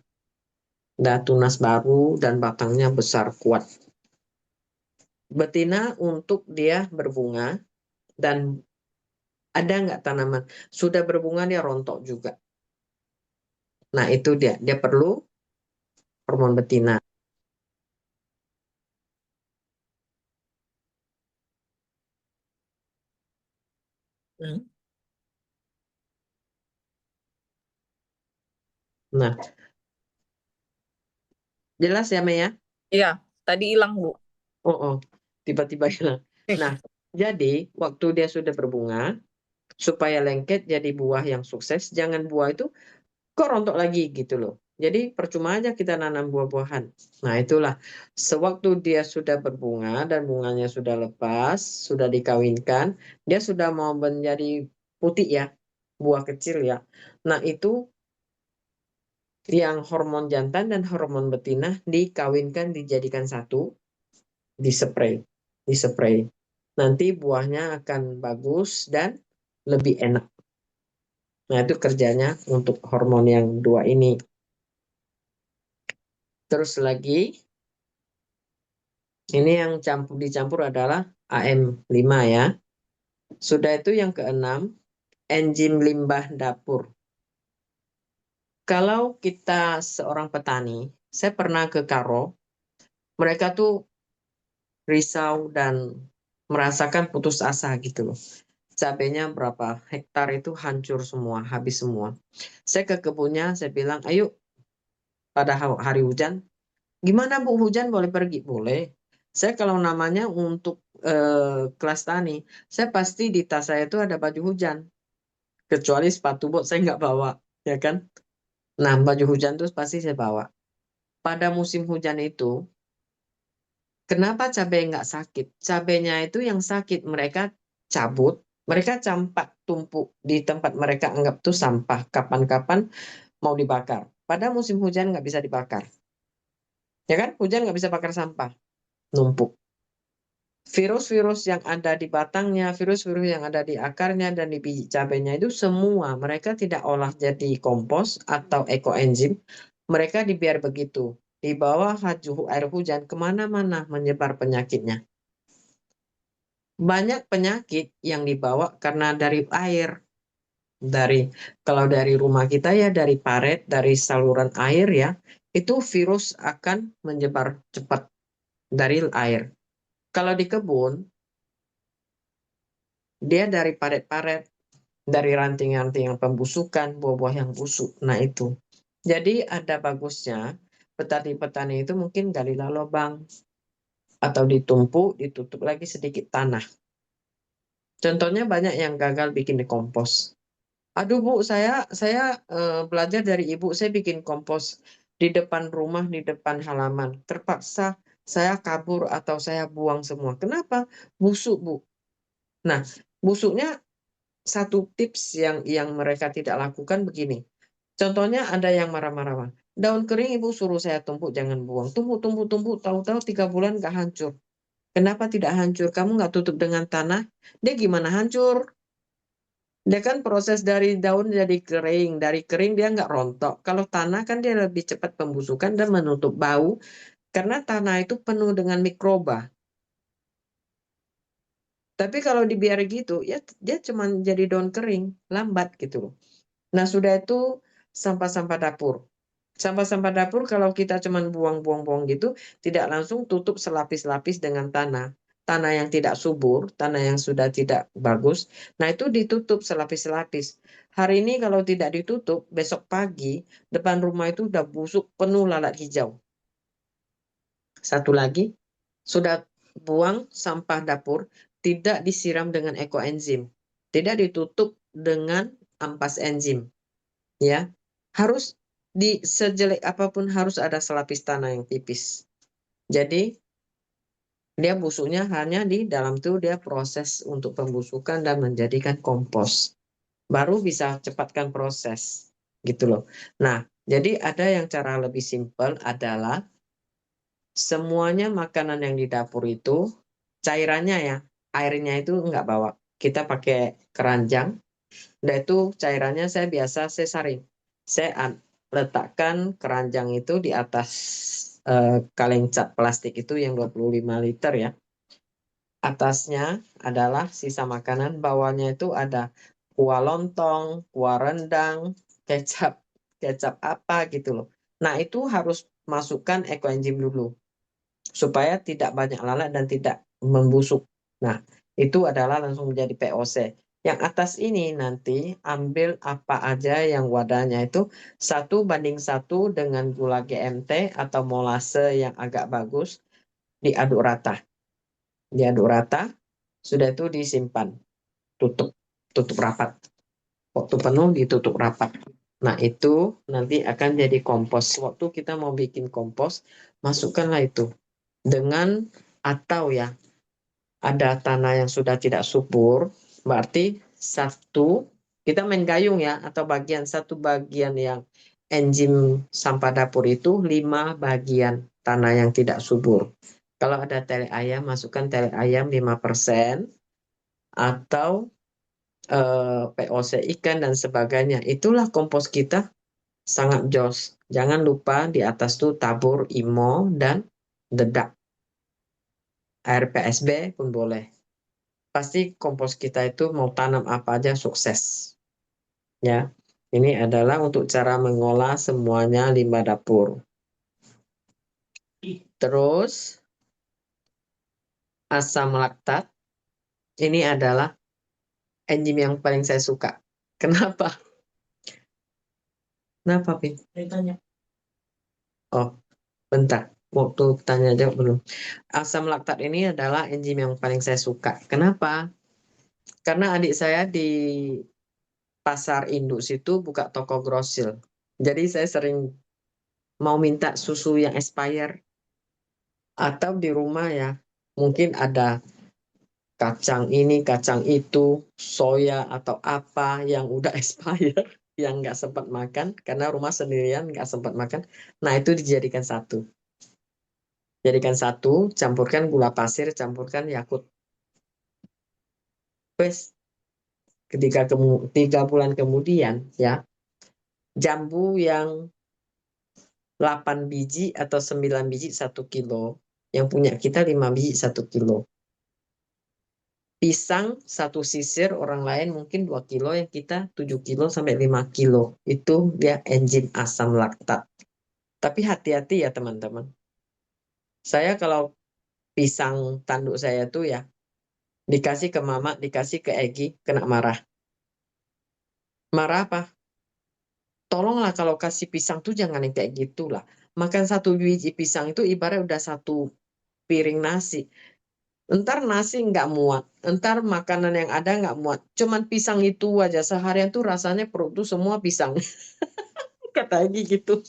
Dan tunas baru dan batangnya besar kuat. Betina untuk dia berbunga dan ada nggak tanaman sudah berbunga dia rontok juga. Nah itu dia perlu hormon betina. Nah jelas ya Maya? Iya, tadi hilang, Bu. Oh, tiba-tiba hilang. Nah jadi waktu dia sudah berbunga, supaya lengket jadi buah yang sukses, jangan buah itu kok rontok lagi gitu loh. Jadi percuma aja kita nanam buah-buahan. Nah itulah, sewaktu dia sudah berbunga dan bunganya sudah lepas, sudah dikawinkan, dia sudah mau menjadi putih ya, buah kecil ya. Nah itu yang hormon jantan dan hormon betina dikawinkan, dijadikan satu, dispray. Nanti buahnya akan bagus dan lebih enak. Nah, itu kerjanya untuk hormon yang dua ini. Terus lagi, ini yang dicampur adalah AM5 ya. Sudah itu yang keenam, enzim limbah dapur. Kalau kita seorang petani, saya pernah ke Karo, mereka tuh risau dan merasakan putus asa gitu loh. Cabenya berapa hektar itu hancur semua, habis semua. Saya ke kebunnya, saya bilang, ayo pada hari hujan, gimana Bu, hujan boleh pergi? Boleh. Saya kalau namanya untuk kelas tani, saya pasti di tas saya itu ada baju hujan. Kecuali sepatu bot saya nggak bawa, ya kan? Nah, baju hujan terus pasti saya bawa. Pada musim hujan itu, kenapa cabai nggak sakit? Cabainya itu yang sakit, mereka cabut, mereka campak tumpuk di tempat mereka anggap tuh sampah. Kapan-kapan mau dibakar. Pada musim hujan nggak bisa dibakar. Ya kan? Hujan nggak bisa bakar sampah. Numpuk. Virus-virus yang ada di batangnya, virus-virus yang ada di akarnya dan di biji cabainya itu semua mereka tidak olah jadi kompos atau ekoenzim. Mereka dibiar begitu. Di bawah air hujan kemana-mana menyebar penyakitnya. Banyak penyakit yang dibawa karena dari air. Kalau dari rumah kita ya dari paret, dari saluran air ya, itu virus akan menyebar cepat dari air. Kalau di kebun, dia dari paret-paret, dari ranting-ranting yang pembusukan, buah-buah yang busuk. Nah itu. Jadi ada bagusnya petani-petani itu mungkin galilah lubang atau ditumpuk, ditutup lagi sedikit tanah. Contohnya banyak yang gagal bikin kompos. Aduh Bu, saya belajar dari Ibu, saya bikin kompos di depan rumah, di depan halaman. Terpaksa saya kabur atau saya buang semua. Kenapa? Busuk Bu. Nah, busuknya satu tips yang mereka tidak lakukan begini. Contohnya ada yang marah-marah. Daun kering Ibu suruh saya tumpuk, jangan buang. Tumpuk, tahu-tahu 3 bulan nggak hancur. Kenapa tidak hancur? Kamu nggak tutup dengan tanah? Dia gimana hancur? Dia kan proses dari daun jadi kering. Dari kering dia nggak rontok. Kalau tanah kan dia lebih cepat pembusukan dan menutup bau. Karena tanah itu penuh dengan mikroba. Tapi kalau dibiar gitu, ya dia cuma jadi daun kering. Lambat gitu loh. Nah, sudah itu sampah-sampah dapur. Sampah-sampah dapur kalau kita cuma buang-buang-buang gitu, tidak langsung tutup selapis-lapis dengan tanah. Tanah yang tidak subur, tanah yang sudah tidak bagus. Nah, itu ditutup selapis-selapis. Hari ini kalau tidak ditutup, besok pagi depan rumah itu udah busuk penuh lalat hijau. Satu lagi, sudah buang sampah dapur, tidak disiram dengan ekoenzim. Tidak ditutup dengan ampas enzim. Ya, harus sejelek apapun harus ada selapis tanah yang tipis. Jadi dia busuknya hanya di dalam tuh dia proses untuk pembusukan dan menjadikan kompos. Baru bisa cepatkan proses gitu loh. Nah, jadi ada yang cara lebih simpel adalah semuanya makanan yang di dapur itu cairannya ya, airnya itu nggak bawa. Kita pakai keranjang. Dan itu cairannya saya saring. Saya letakkan keranjang itu di atas kaleng cat plastik itu yang 25 liter ya. Atasnya adalah sisa makanan, bawahnya itu ada kuah lontong, kuah rendang, kecap apa gitu loh. Nah, itu harus masukkan ekoenzim dulu supaya tidak banyak lalat dan tidak membusuk. Nah, itu adalah langsung menjadi POC. Yang atas ini nanti ambil apa aja yang wadahnya itu 1:1 dengan gula GMT atau molase yang agak bagus, diaduk rata. Diaduk rata, sudah itu disimpan, tutup rapat. Waktu penuh ditutup rapat. Nah, itu nanti akan jadi kompos. Waktu kita mau bikin kompos, masukkanlah itu. Dengan atau ya, ada tanah yang sudah tidak subur, berarti kita main gayung ya, atau satu bagian yang enzim sampah dapur itu 5 bagian tanah yang tidak subur. Kalau ada tele ayam, masukkan tele ayam 5%, atau POC ikan dan sebagainya. Itulah kompos kita sangat jos. Jangan lupa di atas tuh tabur IMO dan dedak. Air PSB pun boleh. Pasti kompos kita itu mau tanam apa aja sukses. Ya, ini adalah untuk cara mengolah semuanya limbah dapur. Terus asam laktat ini adalah enzim yang paling saya suka. Kenapa? Kenapa, Pin? Oh, bentar. Waktu tanya jawab belum. Asam laktat ini adalah enzim yang paling saya suka. Kenapa? Karena adik saya di pasar induk situ buka toko grosil. Jadi saya sering mau minta susu yang expired. Atau di rumah ya, mungkin ada kacang ini, kacang itu, soya atau apa yang udah expired, yang nggak sempat makan, karena rumah sendirian nggak sempat makan. Nah, itu dijadikan satu. Jadikan satu, campurkan gula pasir, campurkan Yakult. Wes, ketika 3 bulan kemudian, ya, jambu yang 8 biji atau 9 biji 1 kilo, yang punya kita 5 biji 1 kilo. Pisang 1 sisir orang lain mungkin 2 kilo, yang kita 7 kilo sampai 5 kilo. Itu dia enzim asam laktat. Tapi hati-hati ya teman-teman. Saya kalau pisang tanduk saya tuh ya, dikasih ke mama, dikasih ke Egi, kena marah. Marah apa? Tolonglah kalau kasih pisang tuh jangan yang kayak gitulah. Makan 1 biji pisang itu ibarat udah 1 piring nasi. Entar nasi nggak muat, entar makanan yang ada nggak muat. Cuman pisang itu aja seharian tuh rasanya perut tuh semua pisang. Kata Egi gitu.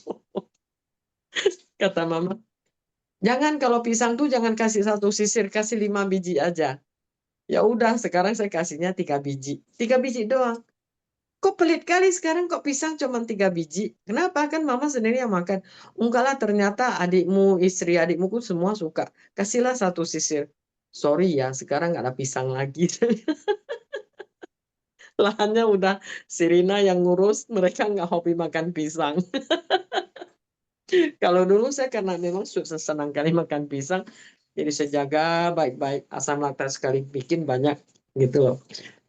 Kata mama, jangan kalau pisang tuh jangan kasih 1 sisir, kasih 5 biji aja. Ya udah, sekarang saya kasihnya 3 biji. 3 biji doang. Kok pelit kali sekarang kok pisang cuma 3 biji? Kenapa? Kan mama sendiri yang makan. Enggak lah, ternyata adikmu, istri adikmu pun semua suka. Kasihlah 1 sisir. Sorry ya, sekarang nggak ada pisang lagi. Lahannya udah Sirina yang ngurus, mereka nggak hobi makan pisang. Kalau dulu saya karena memang senang kali makan pisang, jadi saya jaga baik-baik asam laktat sekali bikin banyak gitu loh.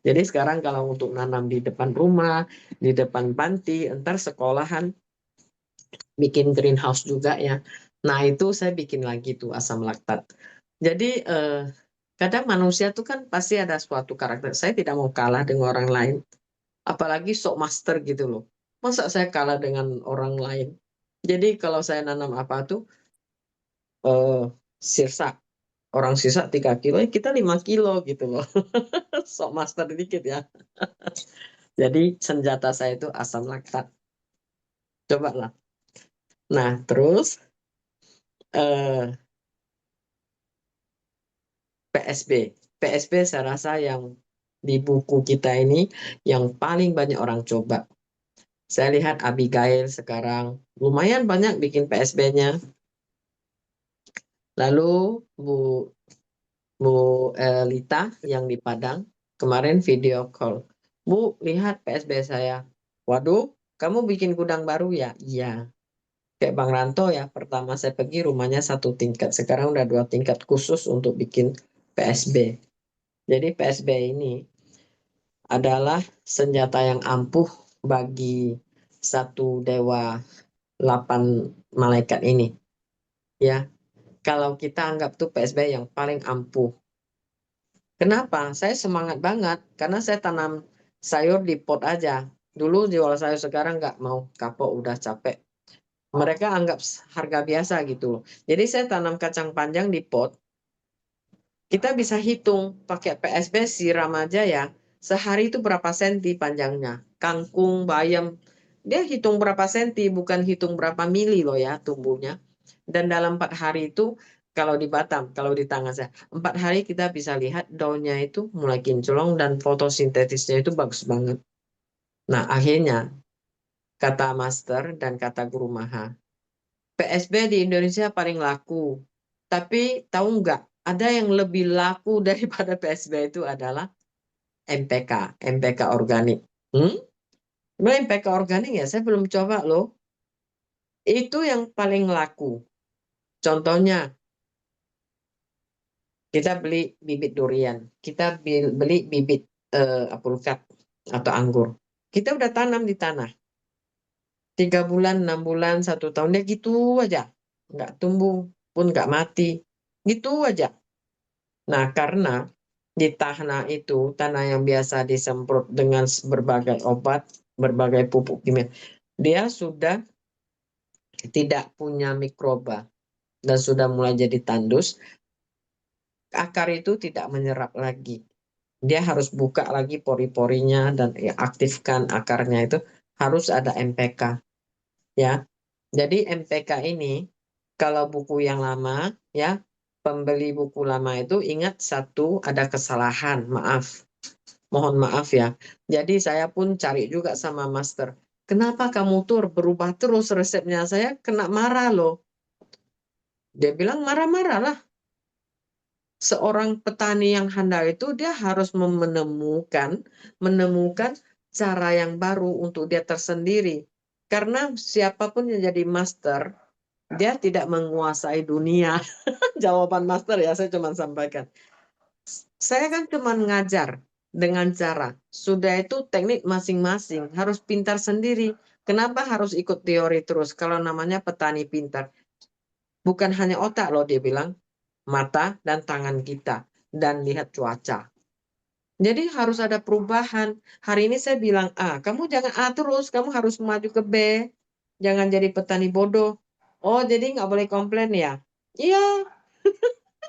Jadi sekarang kalau untuk nanam di depan rumah, di depan panti, entar sekolahan bikin greenhouse juga ya. Nah itu saya bikin lagi tuh asam laktat. Jadi kadang manusia tuh kan pasti ada suatu karakter. Saya tidak mau kalah dengan orang lain. Apalagi sok master gitu loh. Masa saya kalah dengan orang lain? Jadi kalau saya nanam apa tuh sirsa, orang sirsa 3 kilo, kita 5 kilo gitu loh. Sok master dikit ya. Jadi senjata saya itu asam laktat. Coba lah. Nah terus PSB. PSB saya rasa yang di buku kita ini yang paling banyak orang coba. Saya lihat Abigail sekarang lumayan banyak bikin PSB-nya. Lalu Bu Lita yang di Padang kemarin video call. Bu, lihat PSB saya. Waduh, kamu bikin gudang baru ya? Iya. Kayak Bang Ranto ya, pertama saya pergi rumahnya 1 tingkat. Sekarang udah 2 tingkat khusus untuk bikin PSB. Jadi PSB ini adalah senjata yang ampuh bagi satu dewa 8 malaikat ini. Ya, kalau kita anggap tuh PSB yang paling ampuh. Kenapa? Saya semangat banget karena saya tanam sayur di pot aja. Dulu jual sayur, sekarang nggak mau, kapok udah capek. Mereka anggap harga biasa gitu loh. Jadi saya tanam kacang panjang di pot. Kita bisa hitung pakai PSB siram aja ya. Sehari itu berapa senti panjangnya. Kangkung, bayam, dia hitung berapa senti, bukan hitung berapa mili loh ya tumbuhnya. Dan dalam 4 hari itu, kalau di Batam, kalau di tangan saya, 4 hari kita bisa lihat daunnya itu mulai kinclong dan fotosintetisnya itu bagus banget. Nah, akhirnya kata master dan kata guru Maha, PSB di Indonesia paling laku. Tapi tahu nggak, ada yang lebih laku daripada PSB itu adalah MPK organik. MPK organik ya saya belum coba loh. Itu yang paling laku. Contohnya, kita beli bibit durian, kita beli bibit alpukat atau anggur. Kita udah tanam di tanah. 3 bulan, 6 bulan, 1 tahun, dia gitu aja. Nggak tumbuh, pun nggak mati. Gitu aja. Nah, karena di tanah itu, tanah yang biasa disemprot dengan berbagai obat, berbagai pupuk kimia, dia sudah tidak punya mikroba dan sudah mulai jadi tandus, akar itu tidak menyerap lagi. Dia harus buka lagi pori-porinya dan aktifkan akarnya itu harus ada MPK ya. Jadi MPK ini kalau buku yang lama ya, pembeli buku lama itu ingat satu ada kesalahan, mohon maaf ya. Jadi saya pun cari juga sama master. Kenapa kamu tuh berubah terus resepnya? Saya kena marah loh. Dia bilang marah-marah lah. Seorang petani yang handal itu dia harus menemukan cara yang baru untuk dia tersendiri. Karena siapapun yang jadi master, dia tidak menguasai dunia. Jawaban master ya, saya cuma sampaikan. Saya kan cuma ngajar dengan cara. Sudah itu teknik masing-masing, harus pintar sendiri. Kenapa harus ikut teori terus kalau namanya petani pintar? Bukan hanya otak loh dia bilang, mata dan tangan kita, dan lihat cuaca. Jadi harus ada perubahan. Hari ini saya bilang A, kamu jangan A terus, kamu harus maju ke B. Jangan jadi petani bodoh. Oh, jadi nggak boleh komplain ya? Iya,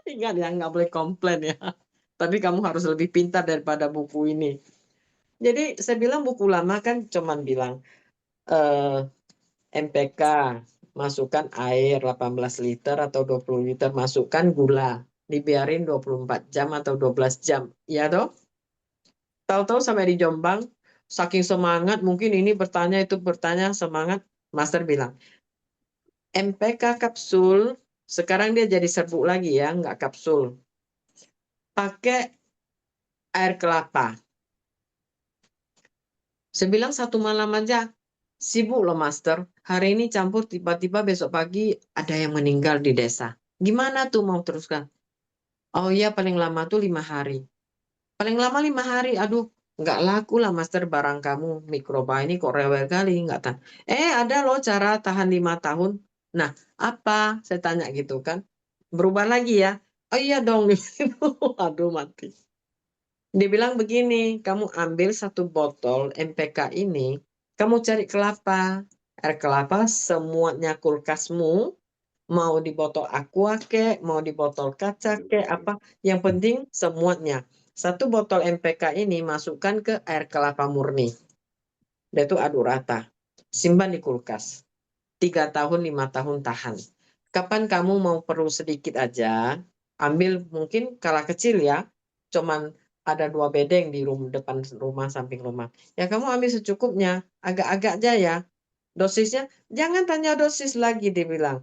ingat ya, nggak boleh komplain ya. Tapi kamu harus lebih pintar daripada buku ini. Jadi saya bilang buku lama kan cuman bilang MPK, masukkan air 18 liter atau 20 liter, masukkan gula, dibiarin 24 jam atau 12 jam. Ya toh? Tahu-tahu sampai di Jombang, saking semangat, mungkin ini bertanya, itu bertanya, semangat, master bilang, MPK kapsul, sekarang dia jadi serbuk lagi ya, nggak kapsul. Pakai air kelapa. Saya bilang 1 malam aja, sibuk loh master, hari ini campur, tiba-tiba besok pagi ada yang meninggal di desa. Gimana tuh mau teruskan? Oh iya, paling lama tuh 5 hari. Paling lama 5 hari, aduh, nggak laku lah master barang kamu, mikroba ini kok rewel kali, nggak tahan. Ada loh cara tahan 5 tahun. Nah, apa? Saya tanya gitu kan. Berubah lagi ya? Oh iya dong, aduh mati. Dia bilang begini, kamu ambil 1 botol MPK ini, kamu cari kelapa, air kelapa, semuanya kulkasmu, mau di botol aqua kek, mau di botol kaca kek, apa, yang penting semuanya. 1 botol MPK ini masukkan ke air kelapa murni. Dan itu aduk rata. Simpan di kulkas. 3 tahun, 5 tahun tahan. Kapan kamu mau perlu sedikit aja, ambil mungkin skala kecil ya, cuman ada 2 bedeng di depan rumah, samping rumah. Ya kamu ambil secukupnya, agak-agak aja ya. Dosisnya, jangan tanya dosis lagi, dia bilang.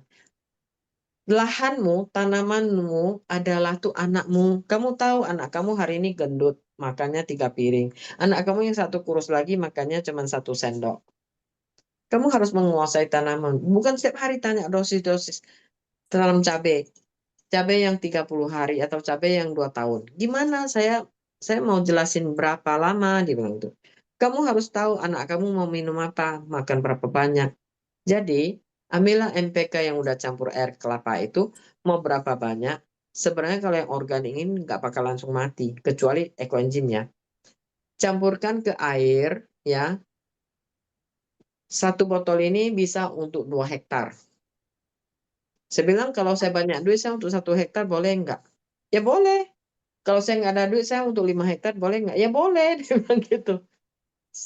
Lahanmu, tanamanmu adalah tuh anakmu. Kamu tahu anak kamu hari ini gendut, makannya 3 piring. Anak kamu yang 1 kurus lagi, makannya cuma 1 sendok. Kamu harus menguasai tanaman. Bukan setiap hari tanya dosis-dosis. Tanam cabai. Cabai yang 30 hari atau cabai yang 2 tahun. Gimana saya mau jelasin berapa lama, dia bilang tuh. Kamu harus tahu anak kamu mau minum apa, makan berapa banyak. Jadi, ambillah MPK yang udah campur air kelapa itu, mau berapa banyak. Sebenarnya kalau yang organik ini nggak bakal langsung mati, kecuali ekoenzim ya. Campurkan ke air, ya. 1 botol ini bisa untuk 2 hektar. Saya bilang kalau saya banyak duit, saya untuk 1 hektar boleh nggak? Ya boleh. Kalau saya nggak ada duit, saya untuk 5 hektar boleh nggak? Ya boleh, dia bilang gitu.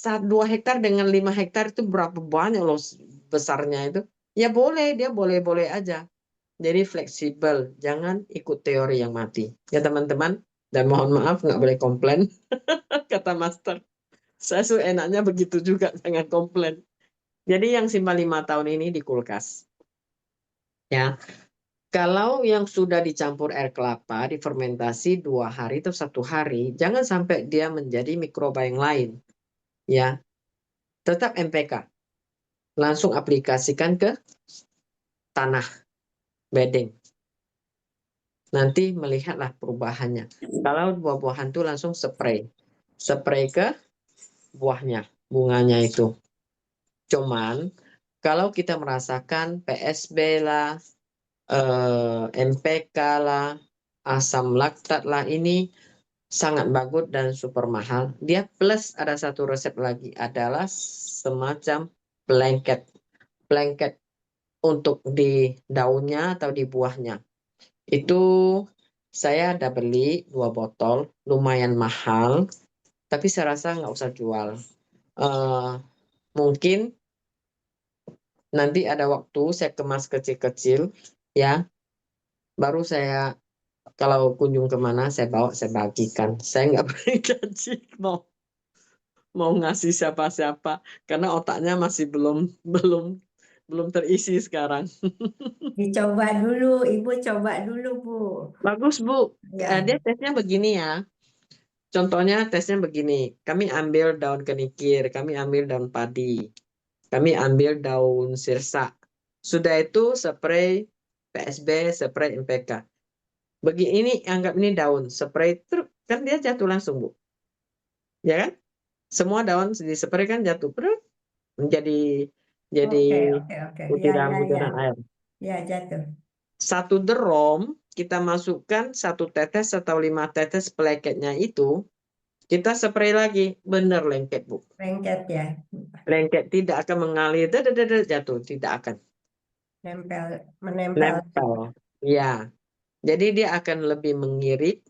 2 hektar dengan 5 hektar itu berapa banyak loh besarnya itu. Ya boleh, dia boleh-boleh aja. Jadi fleksibel, jangan ikut teori yang mati. Ya teman-teman, dan mohon maaf nggak boleh komplain, kata master. Saya enaknya begitu juga, jangan komplain. Jadi yang simpan 5 tahun ini di kulkas. Ya, Kalau yang sudah dicampur air kelapa, difermentasi 2 hari atau 1 hari, jangan sampai dia menjadi mikroba yang lain. Ya, tetap MPK. Langsung aplikasikan ke tanah bedeng. Nanti melihatlah perubahannya. Kalau buah-buahan itu langsung spray. Spray ke buahnya, bunganya itu. Cuman, kalau kita merasakan PSB lah, MPK lah, asam laktat lah, ini sangat bagus dan super mahal. Dia plus ada satu resep lagi adalah semacam blanket. Blanket untuk di daunnya atau di buahnya. Itu saya ada beli 2 botol, lumayan mahal, tapi saya rasa nggak usah jual. Mungkin nanti ada waktu saya kemas kecil-kecil, ya. Baru saya kalau kunjung kemana saya bawa, saya bagikan. Saya nggak beri janji mau ngasih siapa-siapa karena otaknya masih belum terisi sekarang. Dicoba dulu, Ibu coba dulu, Bu. Bagus, Bu. Ya, Dia tesnya begini ya. Contohnya tesnya begini. Kami ambil daun kenikir, kami ambil daun padi, kami ambil daun sirsa. Sudah itu spray PSB, spray MPK. Ini anggap ini daun, spray truk, kan dia jatuh langsung, Bu. Ya kan? Semua daun dispray kan jatuh, truk, menjadi oke. Ya, butiran air. ya jatuh. 1 derom kita masukkan 1 tetes atau 5 tetes peleketnya itu, kita spray lagi, benar lengket, Bu. Lengket ya, Lengket, tidak akan mengalir jatuh, tidak akan menempel. nempel. Ya, jadi dia akan lebih mengirit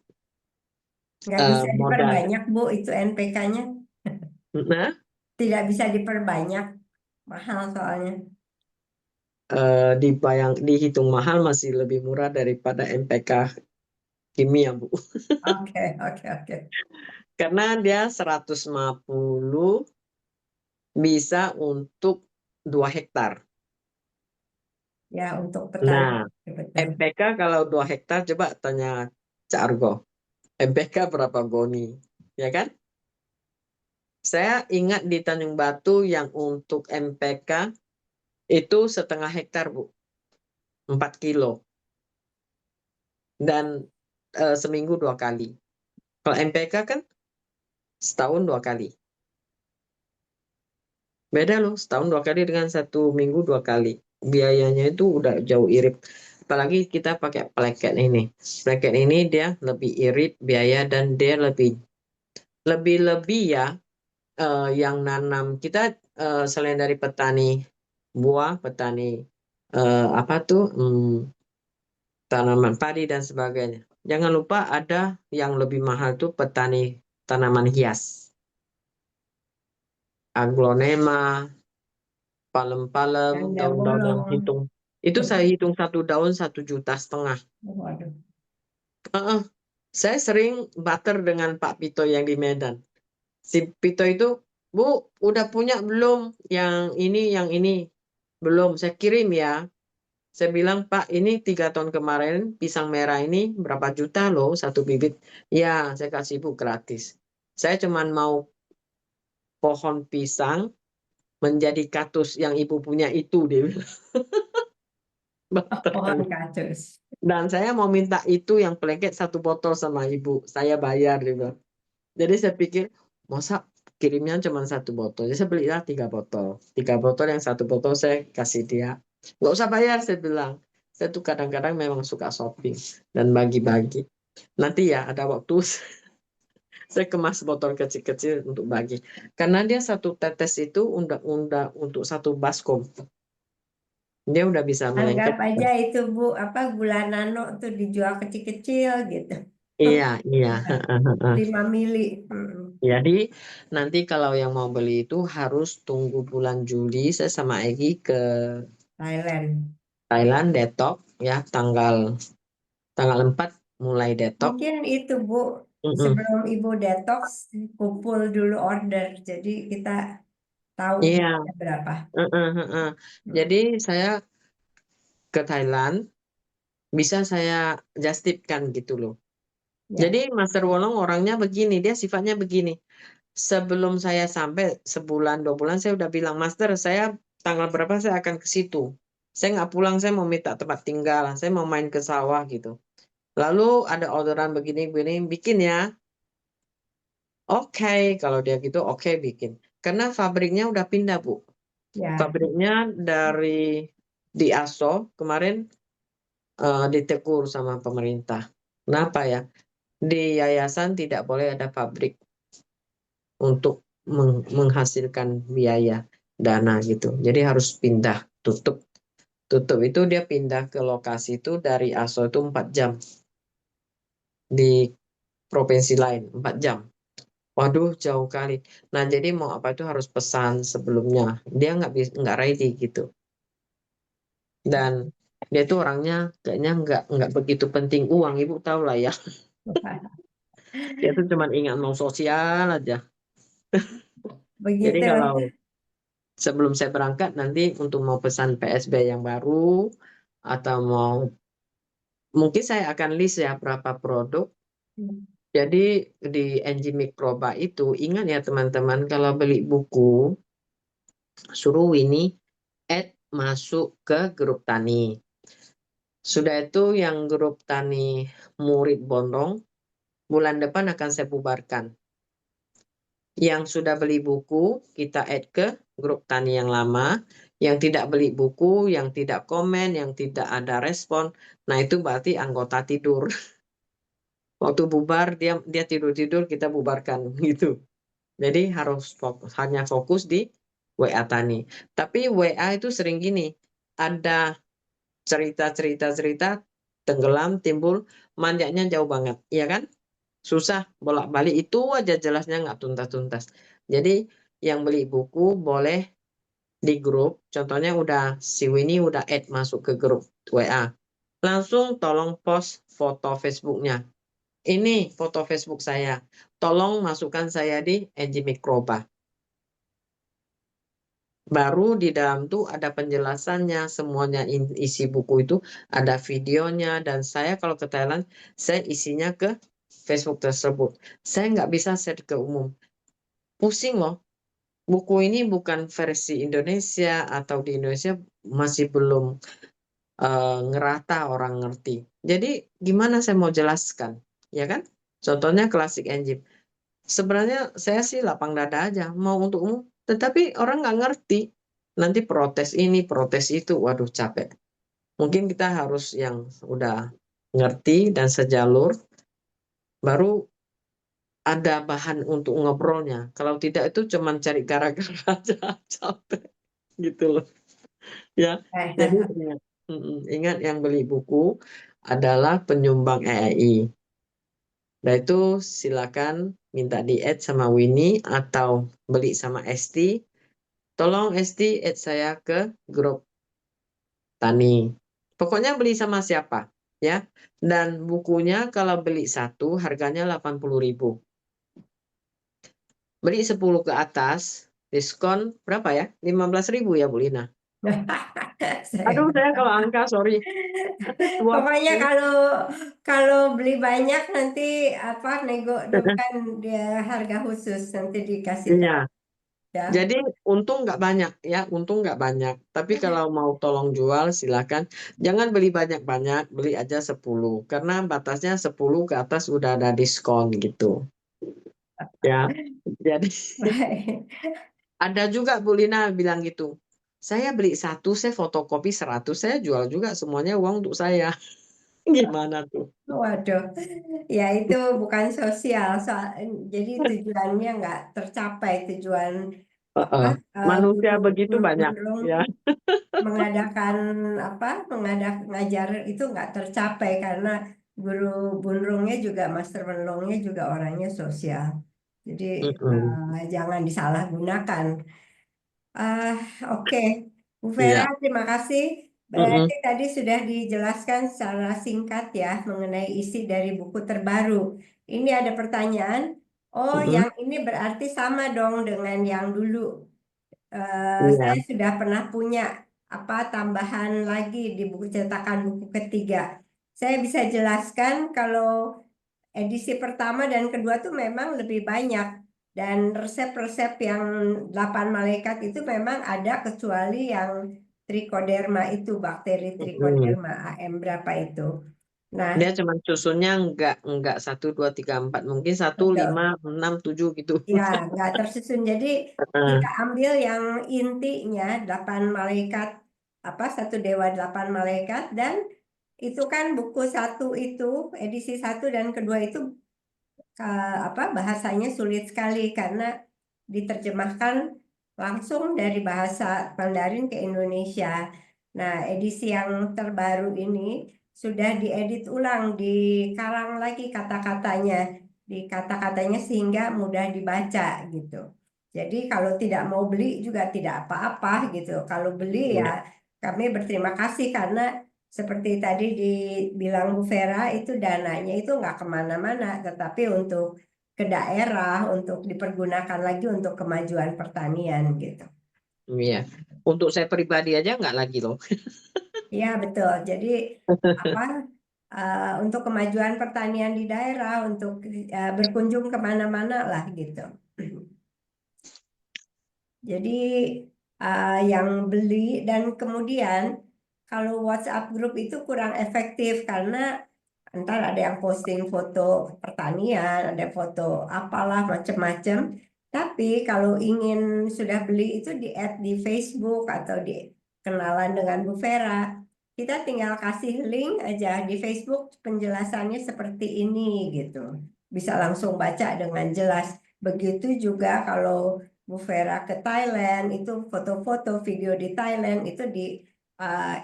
Nggak bisa modal. diperbanyak, Bu, itu NPK-nya. Nah, Tidak bisa diperbanyak, mahal soalnya. dihitung mahal masih lebih murah daripada MPK kimia, Bu. Oke. Karena dia 150 bisa untuk 2 hektar. Ya, untuk petani. Nah, Betul. MPK kalau 2 hektar, coba tanya Cak Argo. MPK berapa goni? Ya kan? Saya ingat di Tanjung Batu yang untuk MPK itu 1/2 hektar, Bu. 4 kilo. Dan seminggu 2 kali. Kalau MPK kan setahun 2 kali. Beda loh, setahun 2 kali dengan 1 minggu 2 kali. Biayanya itu udah jauh irit. Apalagi kita pakai pleket ini. Pleket ini dia lebih irit biaya dan dia lebih ya yang nanam kita selain dari petani buah, petani apa tuh tanaman padi dan sebagainya. Jangan lupa ada yang lebih mahal tuh petani tanaman hias. Aglonema, palem-palem, Janda daun-daun yang bolong. hitung. Itu saya hitung 1 daun 1,5 juta. Waduh. Saya sering barter dengan Pak Pito yang di Medan. Si Pito itu, Bu, udah punya belum yang ini? Belum, saya kirim ya. Saya bilang, Pak, ini 3 tahun kemarin pisang merah ini berapa juta loh 1 bibit. Ya, saya kasih Ibu gratis. Saya cuman mau pohon pisang menjadi kaktus yang Ibu punya itu, dia bilang. Pohon kaktus. Dan saya mau minta itu yang pelengket 1 botol sama Ibu. Saya bayar, dia bilang. Jadi saya pikir, masa kirimnya cuma 1 botol. Jadi saya belilah 3 botol. 3 botol, yang 1 botol saya kasih dia. Nggak usah bayar, saya bilang. Saya tuh kadang-kadang memang suka shopping dan bagi-bagi. Nanti ya ada waktu saya kemas botol kecil-kecil untuk bagi. Karena dia 1 tetes itu undang-undang untuk 1 baskom. Dia udah bisa Anggap melengket. aja itu, Bu, gula nano tuh dijual kecil-kecil gitu. Iya. 5 mili. Jadi nanti kalau yang mau beli itu harus tunggu bulan Juli. Saya sama Egi ke Thailand detox ya, tanggal 4 mulai detox. Mungkin itu, Bu, sebelum Ibu detox, kumpul dulu order. Jadi kita tahu Iya. berapa. Jadi saya ke Thailand bisa saya justipkan gitu loh. Ya. Jadi Master Wolong orangnya begini, dia sifatnya begini. Sebelum saya sampai sebulan 2 bulan saya udah bilang, Master, saya tanggal berapa saya akan ke situ. Saya nggak pulang, saya mau minta tempat tinggal, saya mau main ke sawah gitu. Lalu ada orderan begini-begini, bikin ya. Oke, kalau dia gitu oke bikin. Karena pabriknya udah pindah, Bu. Ya. Pabriknya dari di Aso kemarin ditegur sama pemerintah. Kenapa ya? Di yayasan tidak boleh ada pabrik untuk menghasilkan biaya dana gitu. Jadi harus pindah, tutup. Tutup itu dia pindah ke lokasi itu dari Aso itu 4 jam. Di provinsi lain 4 jam. Waduh, jauh kali. Nah, jadi mau apa itu harus pesan sebelumnya. Dia nggak ready gitu. Dan dia tuh orangnya kayaknya nggak begitu penting uang, Ibu tahu lah ya. Dia tuh cuma ingat mau sosial aja. Jadi Begitu. kalau sebelum saya berangkat nanti untuk mau pesan PSB yang baru atau mau mungkin saya akan list ya berapa produk. Jadi di NG Mikroba itu ingat ya teman-teman kalau beli buku suruh Winnie add masuk ke grup tani. Sudah itu yang grup tani murid Bondong bulan depan akan saya bubarkan. Yang sudah beli buku kita add ke grup tani yang lama. Yang tidak beli buku, yang tidak komen, yang tidak ada respon, nah itu berarti anggota tidur. Waktu bubar dia tidur-tidur kita bubarkan gitu. Jadi harus hanya fokus di WA tani. Tapi WA itu sering gini, ada cerita tenggelam timbul manjanya jauh banget, ya kan? Susah bolak-balik itu aja jelasnya nggak tuntas-tuntas. Jadi yang beli buku boleh di grup, contohnya udah si Winnie udah add masuk ke grup WA. Langsung tolong post foto Facebooknya. Ini foto Facebook saya. Tolong masukkan saya di NG Mikroba. Baru di dalam tuh ada penjelasannya, semuanya isi buku itu ada videonya dan saya kalau ke Thailand saya isinya ke Facebook tersebut. Saya nggak bisa share ke umum. Pusing loh. Buku ini bukan versi Indonesia atau di Indonesia masih belum ngerata orang ngerti. Jadi gimana saya mau jelaskan, ya kan? Contohnya klasik engine. Sebenarnya saya sih lapang dada aja, mau untuk umum, tetapi orang nggak ngerti. Nanti protes ini, protes itu, waduh capek. Mungkin kita harus yang udah ngerti dan sejalur, baru ada bahan untuk ngobrolnya. Kalau tidak itu cuman cari gara-gara aja, capek gitu loh. Ya, jadi ingat, ingat yang beli buku adalah penyumbang EII. Nah itu silakan minta di-add sama Winnie atau beli sama Esti. Tolong Esti add saya ke grup tani. Pokoknya beli sama siapa ya. Dan bukunya kalau beli satu harganya 80.000. Beli 10 ke atas diskon berapa ya? 15.000 ya Bu Lina. Aduh saya kalau angka sorry. Suap. Pokoknya kalau kalau beli banyak nanti apa nego kan dia harga khusus nanti dikasih Iya. tahu ya. Jadi untung nggak banyak ya, untung nggak banyak. Tapi kalau mau tolong jual silakan. Jangan beli banyak-banyak, beli aja 10. Karena batasnya 10 ke atas udah ada diskon gitu. Ya, jadi Baik. ada juga Bu Lina bilang gitu. Saya beli satu, saya fotokopi 100, saya jual juga semuanya uang untuk saya. Gimana tuh? Waduh, ya itu bukan sosial, jadi tujuannya nggak tercapai tujuan apa Heeh. Manusia guru begitu guru banyak Bundrung ya. mengadakan apa ngajar itu nggak tercapai karena guru Bundrungnya juga Master Wenlongnya juga orangnya sosial, jadi Mm-mm. jangan disalahgunakan. Ah, oke, Bu Vera, Iya. terima kasih. Berarti Mm-mm. tadi sudah dijelaskan secara singkat ya mengenai isi dari buku terbaru. Ini ada pertanyaan. Oh, Mm-mm. yang ini berarti sama dong dengan yang dulu. Saya Iya. sudah pernah punya apa tambahan lagi di buku cetakan buku ketiga. saya bisa jelaskan kalau edisi pertama dan kedua tuh memang lebih banyak. Dan resep-resep yang 8 malaikat itu memang ada kecuali yang trichoderma itu, bakteri trichoderma AM berapa itu. Nah, Dia cuma susunnya enggak 1, 2, 3, 4, mungkin 1, betul. 5, 6, 7 gitu. Ya, nggak tersusun. Jadi Heeh. kita ambil yang intinya 8 malaikat, satu dewa 8 malaikat, dan itu kan buku satu itu, edisi satu dan kedua itu bahasanya sulit sekali karena diterjemahkan langsung dari bahasa Mandarin ke Indonesia. Nah, edisi yang terbaru ini sudah diedit ulang, dikarang lagi kata-katanya sehingga mudah dibaca gitu. Jadi kalau tidak mau beli juga tidak apa-apa gitu. Kalau beli ya kami berterima kasih karena seperti tadi dibilang Bu Vera, itu dananya itu nggak kemana-mana, tetapi untuk ke daerah, untuk dipergunakan lagi untuk kemajuan pertanian gitu. Iya. Untuk saya pribadi aja nggak lagi loh. Iya betul. Jadi untuk kemajuan pertanian di daerah, untuk berkunjung kemana-mana lah gitu. Jadi yang beli, dan kemudian kalau WhatsApp grup itu kurang efektif karena ntar ada yang posting foto pertanian, ada foto apalah macam-macam. Tapi kalau ingin sudah beli itu di-add di Facebook atau di kenalan dengan Bu Vera, kita tinggal kasih link aja di Facebook, penjelasannya seperti ini gitu. Bisa langsung baca dengan jelas. Begitu juga kalau Bu Vera ke Thailand, itu foto-foto video di Thailand itu uh,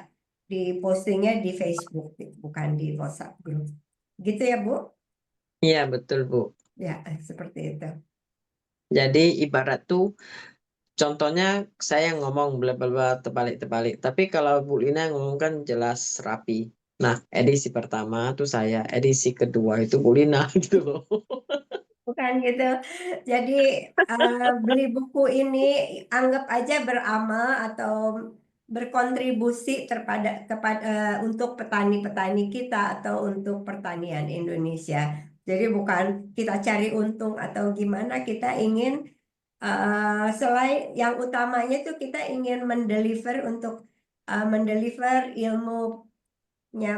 di postingnya di Facebook, bukan di WhatsApp group. Gitu ya, Bu? Iya, betul, Bu. Ya, seperti itu. Jadi ibarat tuh contohnya saya ngomong bla bla bla terbalik-terbalik, tapi kalau Bu Lina ngomong kan jelas rapi. Nah, edisi pertama tuh saya, edisi kedua itu Bu Lina gitu loh. Bukan gitu. Jadi beli buku ini anggap aja beramal atau berkontribusi kepada untuk petani-petani kita atau untuk pertanian Indonesia. Jadi bukan kita cari untung atau gimana, kita ingin selain yang utamanya tuh kita ingin mendeliver ilmunya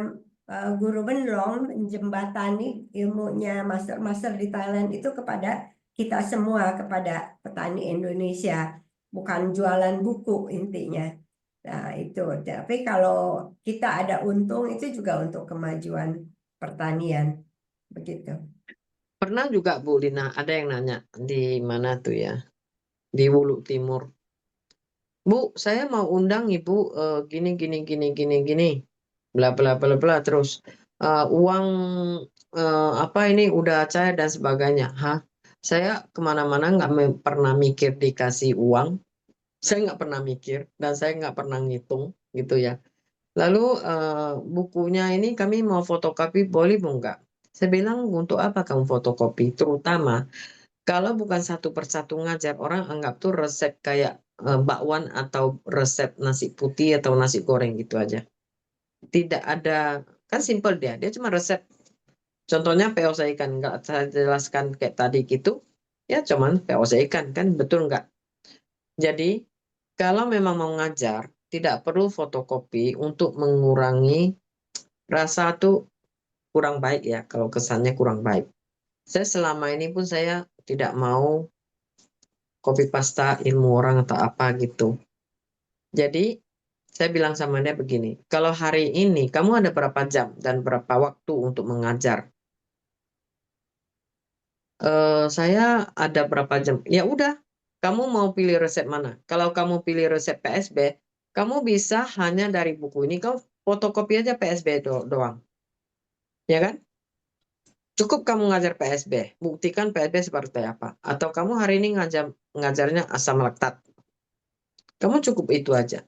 Guru Wenlong, menjembatani ilmunya master-master di Thailand itu kepada kita semua, kepada petani Indonesia, bukan jualan buku intinya. Nah, itu. Tapi kalau kita ada untung itu juga untuk kemajuan pertanian, begitu. Pernah juga Bu Lina ada yang nanya di mana tuh ya? Di Wulu Timur. Bu, saya mau undang Ibu gini gini gini gini gini. Bla bla bla bla terus uang apa ini udah cair dan sebagainya. Hah? Saya kemana-mana nggak pernah mikir dikasih uang. Saya nggak pernah mikir dan saya nggak pernah ngitung gitu ya. Lalu bukunya ini kami mau fotokopi, boleh bu nggak? Saya bilang untuk apa kamu fotokopi? Terutama kalau bukan satu persatu ngajar, orang anggap tuh resep kayak bakwan atau resep nasi putih atau nasi goreng gitu aja. Tidak ada, kan simple dia cuma resep. Contohnya POC ikan, nggak saya jelaskan kayak tadi gitu, ya cuman POC ikan, kan betul nggak? Jadi kalau memang mau ngajar, tidak perlu fotokopi untuk mengurangi rasa tuh kurang baik ya, kalau kesannya kurang baik. Saya selama ini pun saya tidak mau copy pasta ilmu orang atau apa gitu. Jadi saya bilang sama dia begini, kalau hari ini kamu ada berapa jam dan berapa waktu untuk mengajar? Saya ada berapa jam? Ya udah, kamu mau pilih resep mana? Kalau kamu pilih resep PSB, kamu bisa hanya dari buku ini, kamu fotokopi aja PSB doang. Ya kan? Cukup kamu ngajar PSB, buktikan PSB seperti apa. Atau kamu hari ini ngajarnya asam laktat. Kamu cukup itu aja.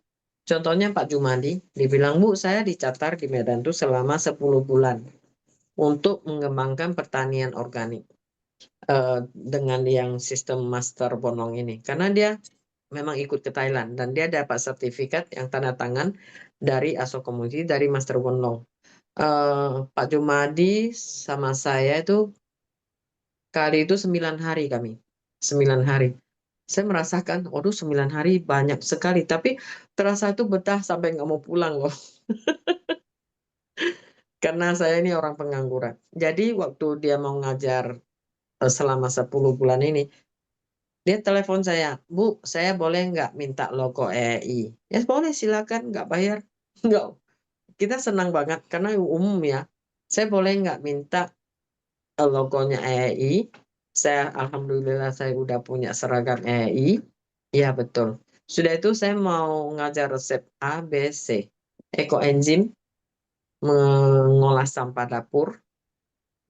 Contohnya Pak Jumadi, dibilang, Bu, saya dicatar di Medan tuh selama 10 bulan untuk mengembangkan pertanian organik dengan yang sistem Master Bonong ini. Karena dia memang ikut ke Thailand dan dia dapat sertifikat yang tanda tangan dari ASO Community dari Master Bonong. Pak Jumadi sama saya itu kali itu 9 hari kami. 9 hari. Saya merasakan, waduh 9 hari banyak sekali. Tapi terasa itu betah sampai nggak mau pulang loh. Karena saya ini orang pengangguran. Jadi waktu dia mau ngajar selama 10 bulan ini, dia telepon saya, Bu, saya boleh nggak minta logo EEI? Ya boleh, silakan, nggak bayar. Nggak, kita senang banget karena umum ya. Saya boleh nggak minta logonya EEI? Saya alhamdulillah saya udah punya seragam EEI. Iya betul. Sudah itu saya mau ngajar resep A, B, C. Ekoenzim, mengolah sampah dapur.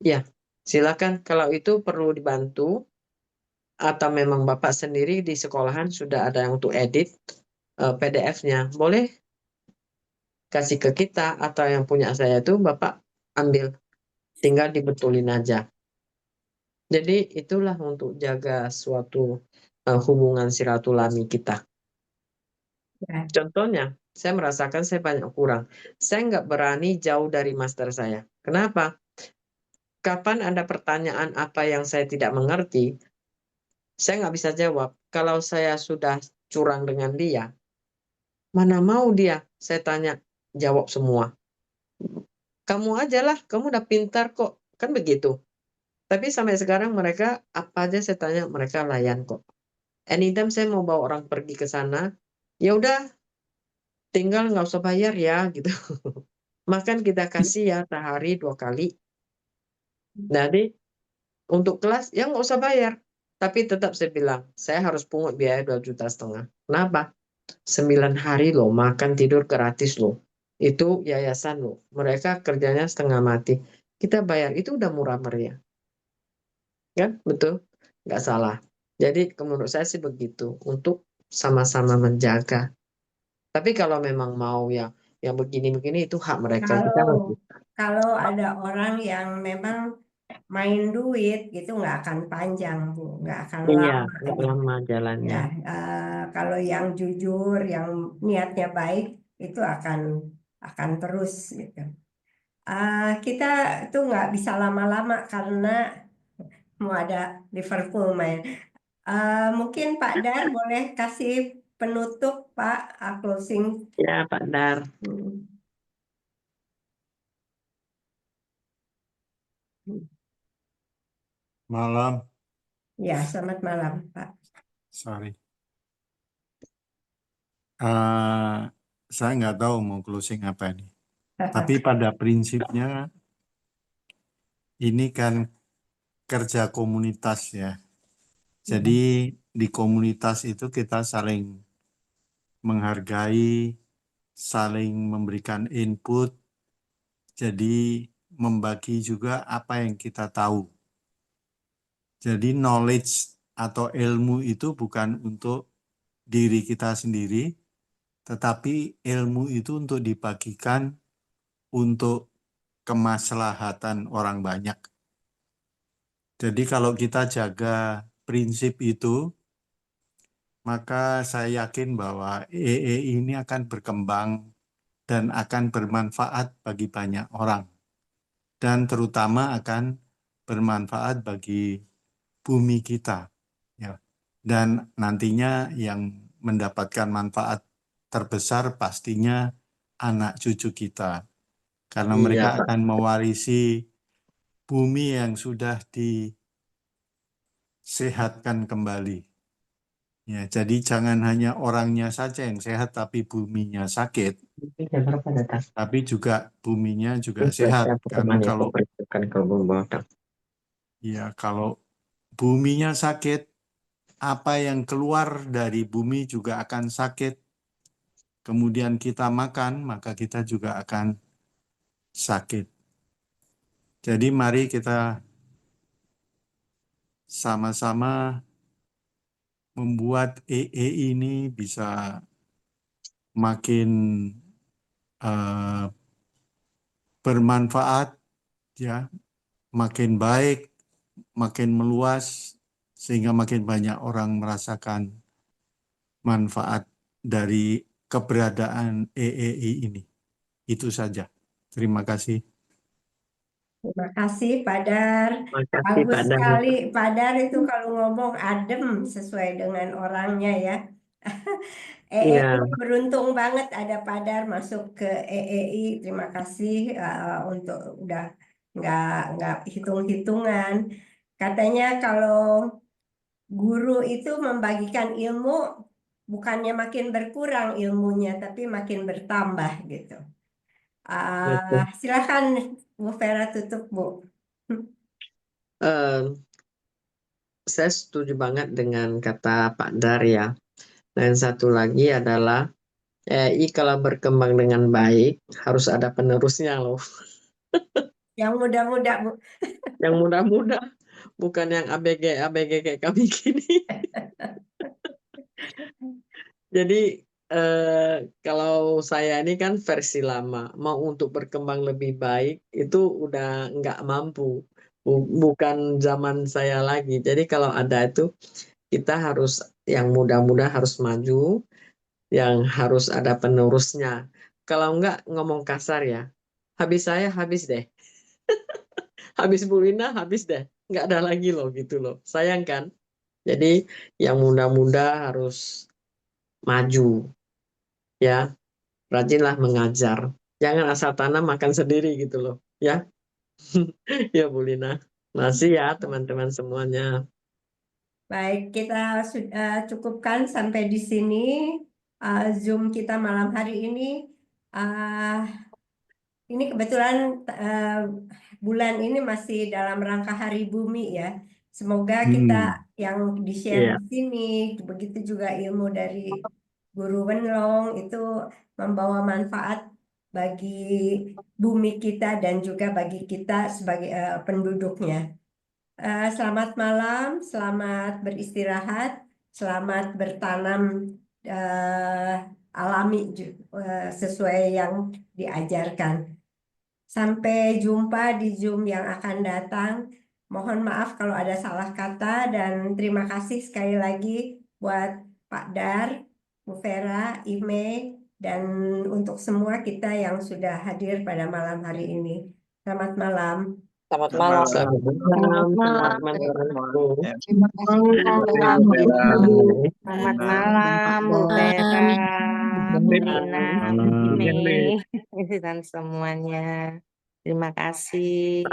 Ya, silakan kalau itu perlu dibantu atau memang Bapak sendiri di sekolahan sudah ada yang untuk edit PDF-nya. Boleh kasih ke kita atau yang punya saya itu Bapak ambil, tinggal dibetulin aja. Jadi itulah untuk jaga suatu hubungan silaturahmi kita. Ya. Contohnya, saya merasakan saya banyak kurang. Saya nggak berani jauh dari master saya. Kenapa? Kapan ada pertanyaan apa yang saya tidak mengerti, saya nggak bisa jawab. Kalau saya sudah curang dengan dia, mana mau dia? Saya tanya, jawab semua. Kamu aja lah, kamu udah pintar kok. Kan begitu. Tapi sampai sekarang mereka, apa aja saya tanya, mereka layan kok. Anytime saya mau bawa orang pergi ke sana, ya udah, tinggal nggak usah bayar ya, gitu. Makan kita kasih ya sehari 2 kali. Jadi untuk kelas ya nggak usah bayar. Tapi tetap saya bilang, saya harus pungut biaya 2,5 juta. Kenapa? 9 hari loh, makan tidur gratis loh. Itu yayasan loh. Mereka kerjanya setengah mati. Kita bayar, itu udah murah meriah. Kan? Betul? Nggak salah. Jadi menurut saya sih begitu. Untuk sama-sama menjaga. Tapi kalau memang mau yang begini-begini itu hak mereka. Kita Kalau kalau ada orang yang memang main duit gitu nggak akan panjang Bu, nggak akan iya, lama nggak gitu. lama Ya, jalannya. kalau yang jujur, yang niatnya baik itu akan terus gitu. Kita tuh nggak bisa lama-lama karena mau ada Liverpool main. Mungkin Pak Dar boleh kasih penutup Pak, closing. Ya, Pak Dar. Hmm. Malam, Ya, selamat malam Pak. sorry. Eh, saya nggak tahu mau closing apa ini. Tapi pada prinsipnya ini kan kerja komunitas ya. Jadi di komunitas itu kita saling menghargai, saling memberikan input, jadi membagi juga apa yang kita tahu. Jadi knowledge atau ilmu itu bukan untuk diri kita sendiri, tetapi ilmu itu untuk dibagikan untuk kemaslahatan orang banyak. Jadi kalau kita jaga prinsip itu, maka saya yakin bahwa EE ini akan berkembang dan akan bermanfaat bagi banyak orang. Dan terutama akan bermanfaat bagi bumi kita. Ya. Dan nantinya yang mendapatkan manfaat terbesar pastinya anak cucu kita. Karena Iya, mereka Pak. akan mewarisi bumi yang sudah disehatkan kembali. Ya, jadi jangan hanya orangnya saja yang sehat, tapi buminya sakit. Jam berapa datang? Tapi juga buminya juga Ini sehat. saya Karena teman kalau yang persiapkan ke Bumbu. kalau buminya sakit, apa yang keluar dari bumi juga akan sakit. Kemudian kita makan, maka kita juga akan sakit. Jadi mari kita sama-sama membuat EE ini bisa makin bermanfaat, ya, makin baik, makin meluas, sehingga makin banyak orang merasakan manfaat dari keberadaan EEI ini. Itu saja. Terima kasih. Terima kasih Pak Dar. Makasih Bagus Pak Dan. sekali Pak Dar itu kalau ngomong adem sesuai dengan orangnya ya. Iya, EEI beruntung banget ada Pak Dar masuk ke EEI. Terima kasih untuk udah nggak hitung-hitungan. Katanya kalau guru itu membagikan ilmu bukannya makin berkurang ilmunya, tapi makin bertambah gitu. betul. Silakan Bu Vera tutup Bu. Eh, saya setuju banget dengan kata Pak Dar ya. Dan satu lagi adalah EI kalau berkembang dengan baik harus ada penerusnya loh. Yang muda-muda Bu. Yang muda-muda, bukan yang ABG kayak kami gini. Jadi kalau saya ini kan versi lama, mau untuk berkembang lebih baik itu udah nggak mampu, bukan zaman saya lagi. Jadi kalau ada itu kita harus yang muda-muda harus maju, yang harus ada penerusnya. Kalau nggak ngomong kasar ya, habis saya habis deh, habis Bu Lina habis deh, nggak ada lagi loh gitu loh. Sayang kan? Jadi yang muda-muda harus maju ya. Rajinlah mengajar. Jangan asal tanam makan sendiri gitu loh, ya. Ya Bu Lina. Masih ya teman-teman semuanya. Baik, kita sudah cukupkan sampai di sini Zoom kita malam hari ini. Uh, Ini kebetulan bulan ini masih dalam rangka Hari Bumi ya. Semoga kita yang di-share Iya. di sini, begitu juga ilmu dari Guru Wenlong itu membawa manfaat bagi bumi kita dan juga bagi kita sebagai penduduknya. Selamat malam, selamat beristirahat, selamat bertanam alami sesuai yang diajarkan. Sampai jumpa di Zoom yang akan datang. Mohon maaf kalau ada salah kata dan terima kasih sekali lagi buat Pak Dar, Bu Vera, Ime, dan untuk semua kita yang sudah hadir pada malam hari ini. Selamat malam. Selamat malam. Selamat malam, teman-temanku. Terima kasih Malam, Bu Vera. Selamat Lina. malam Bu Vera, Bu Lina, Bu Malam. Mei, dan semuanya. Terima kasih.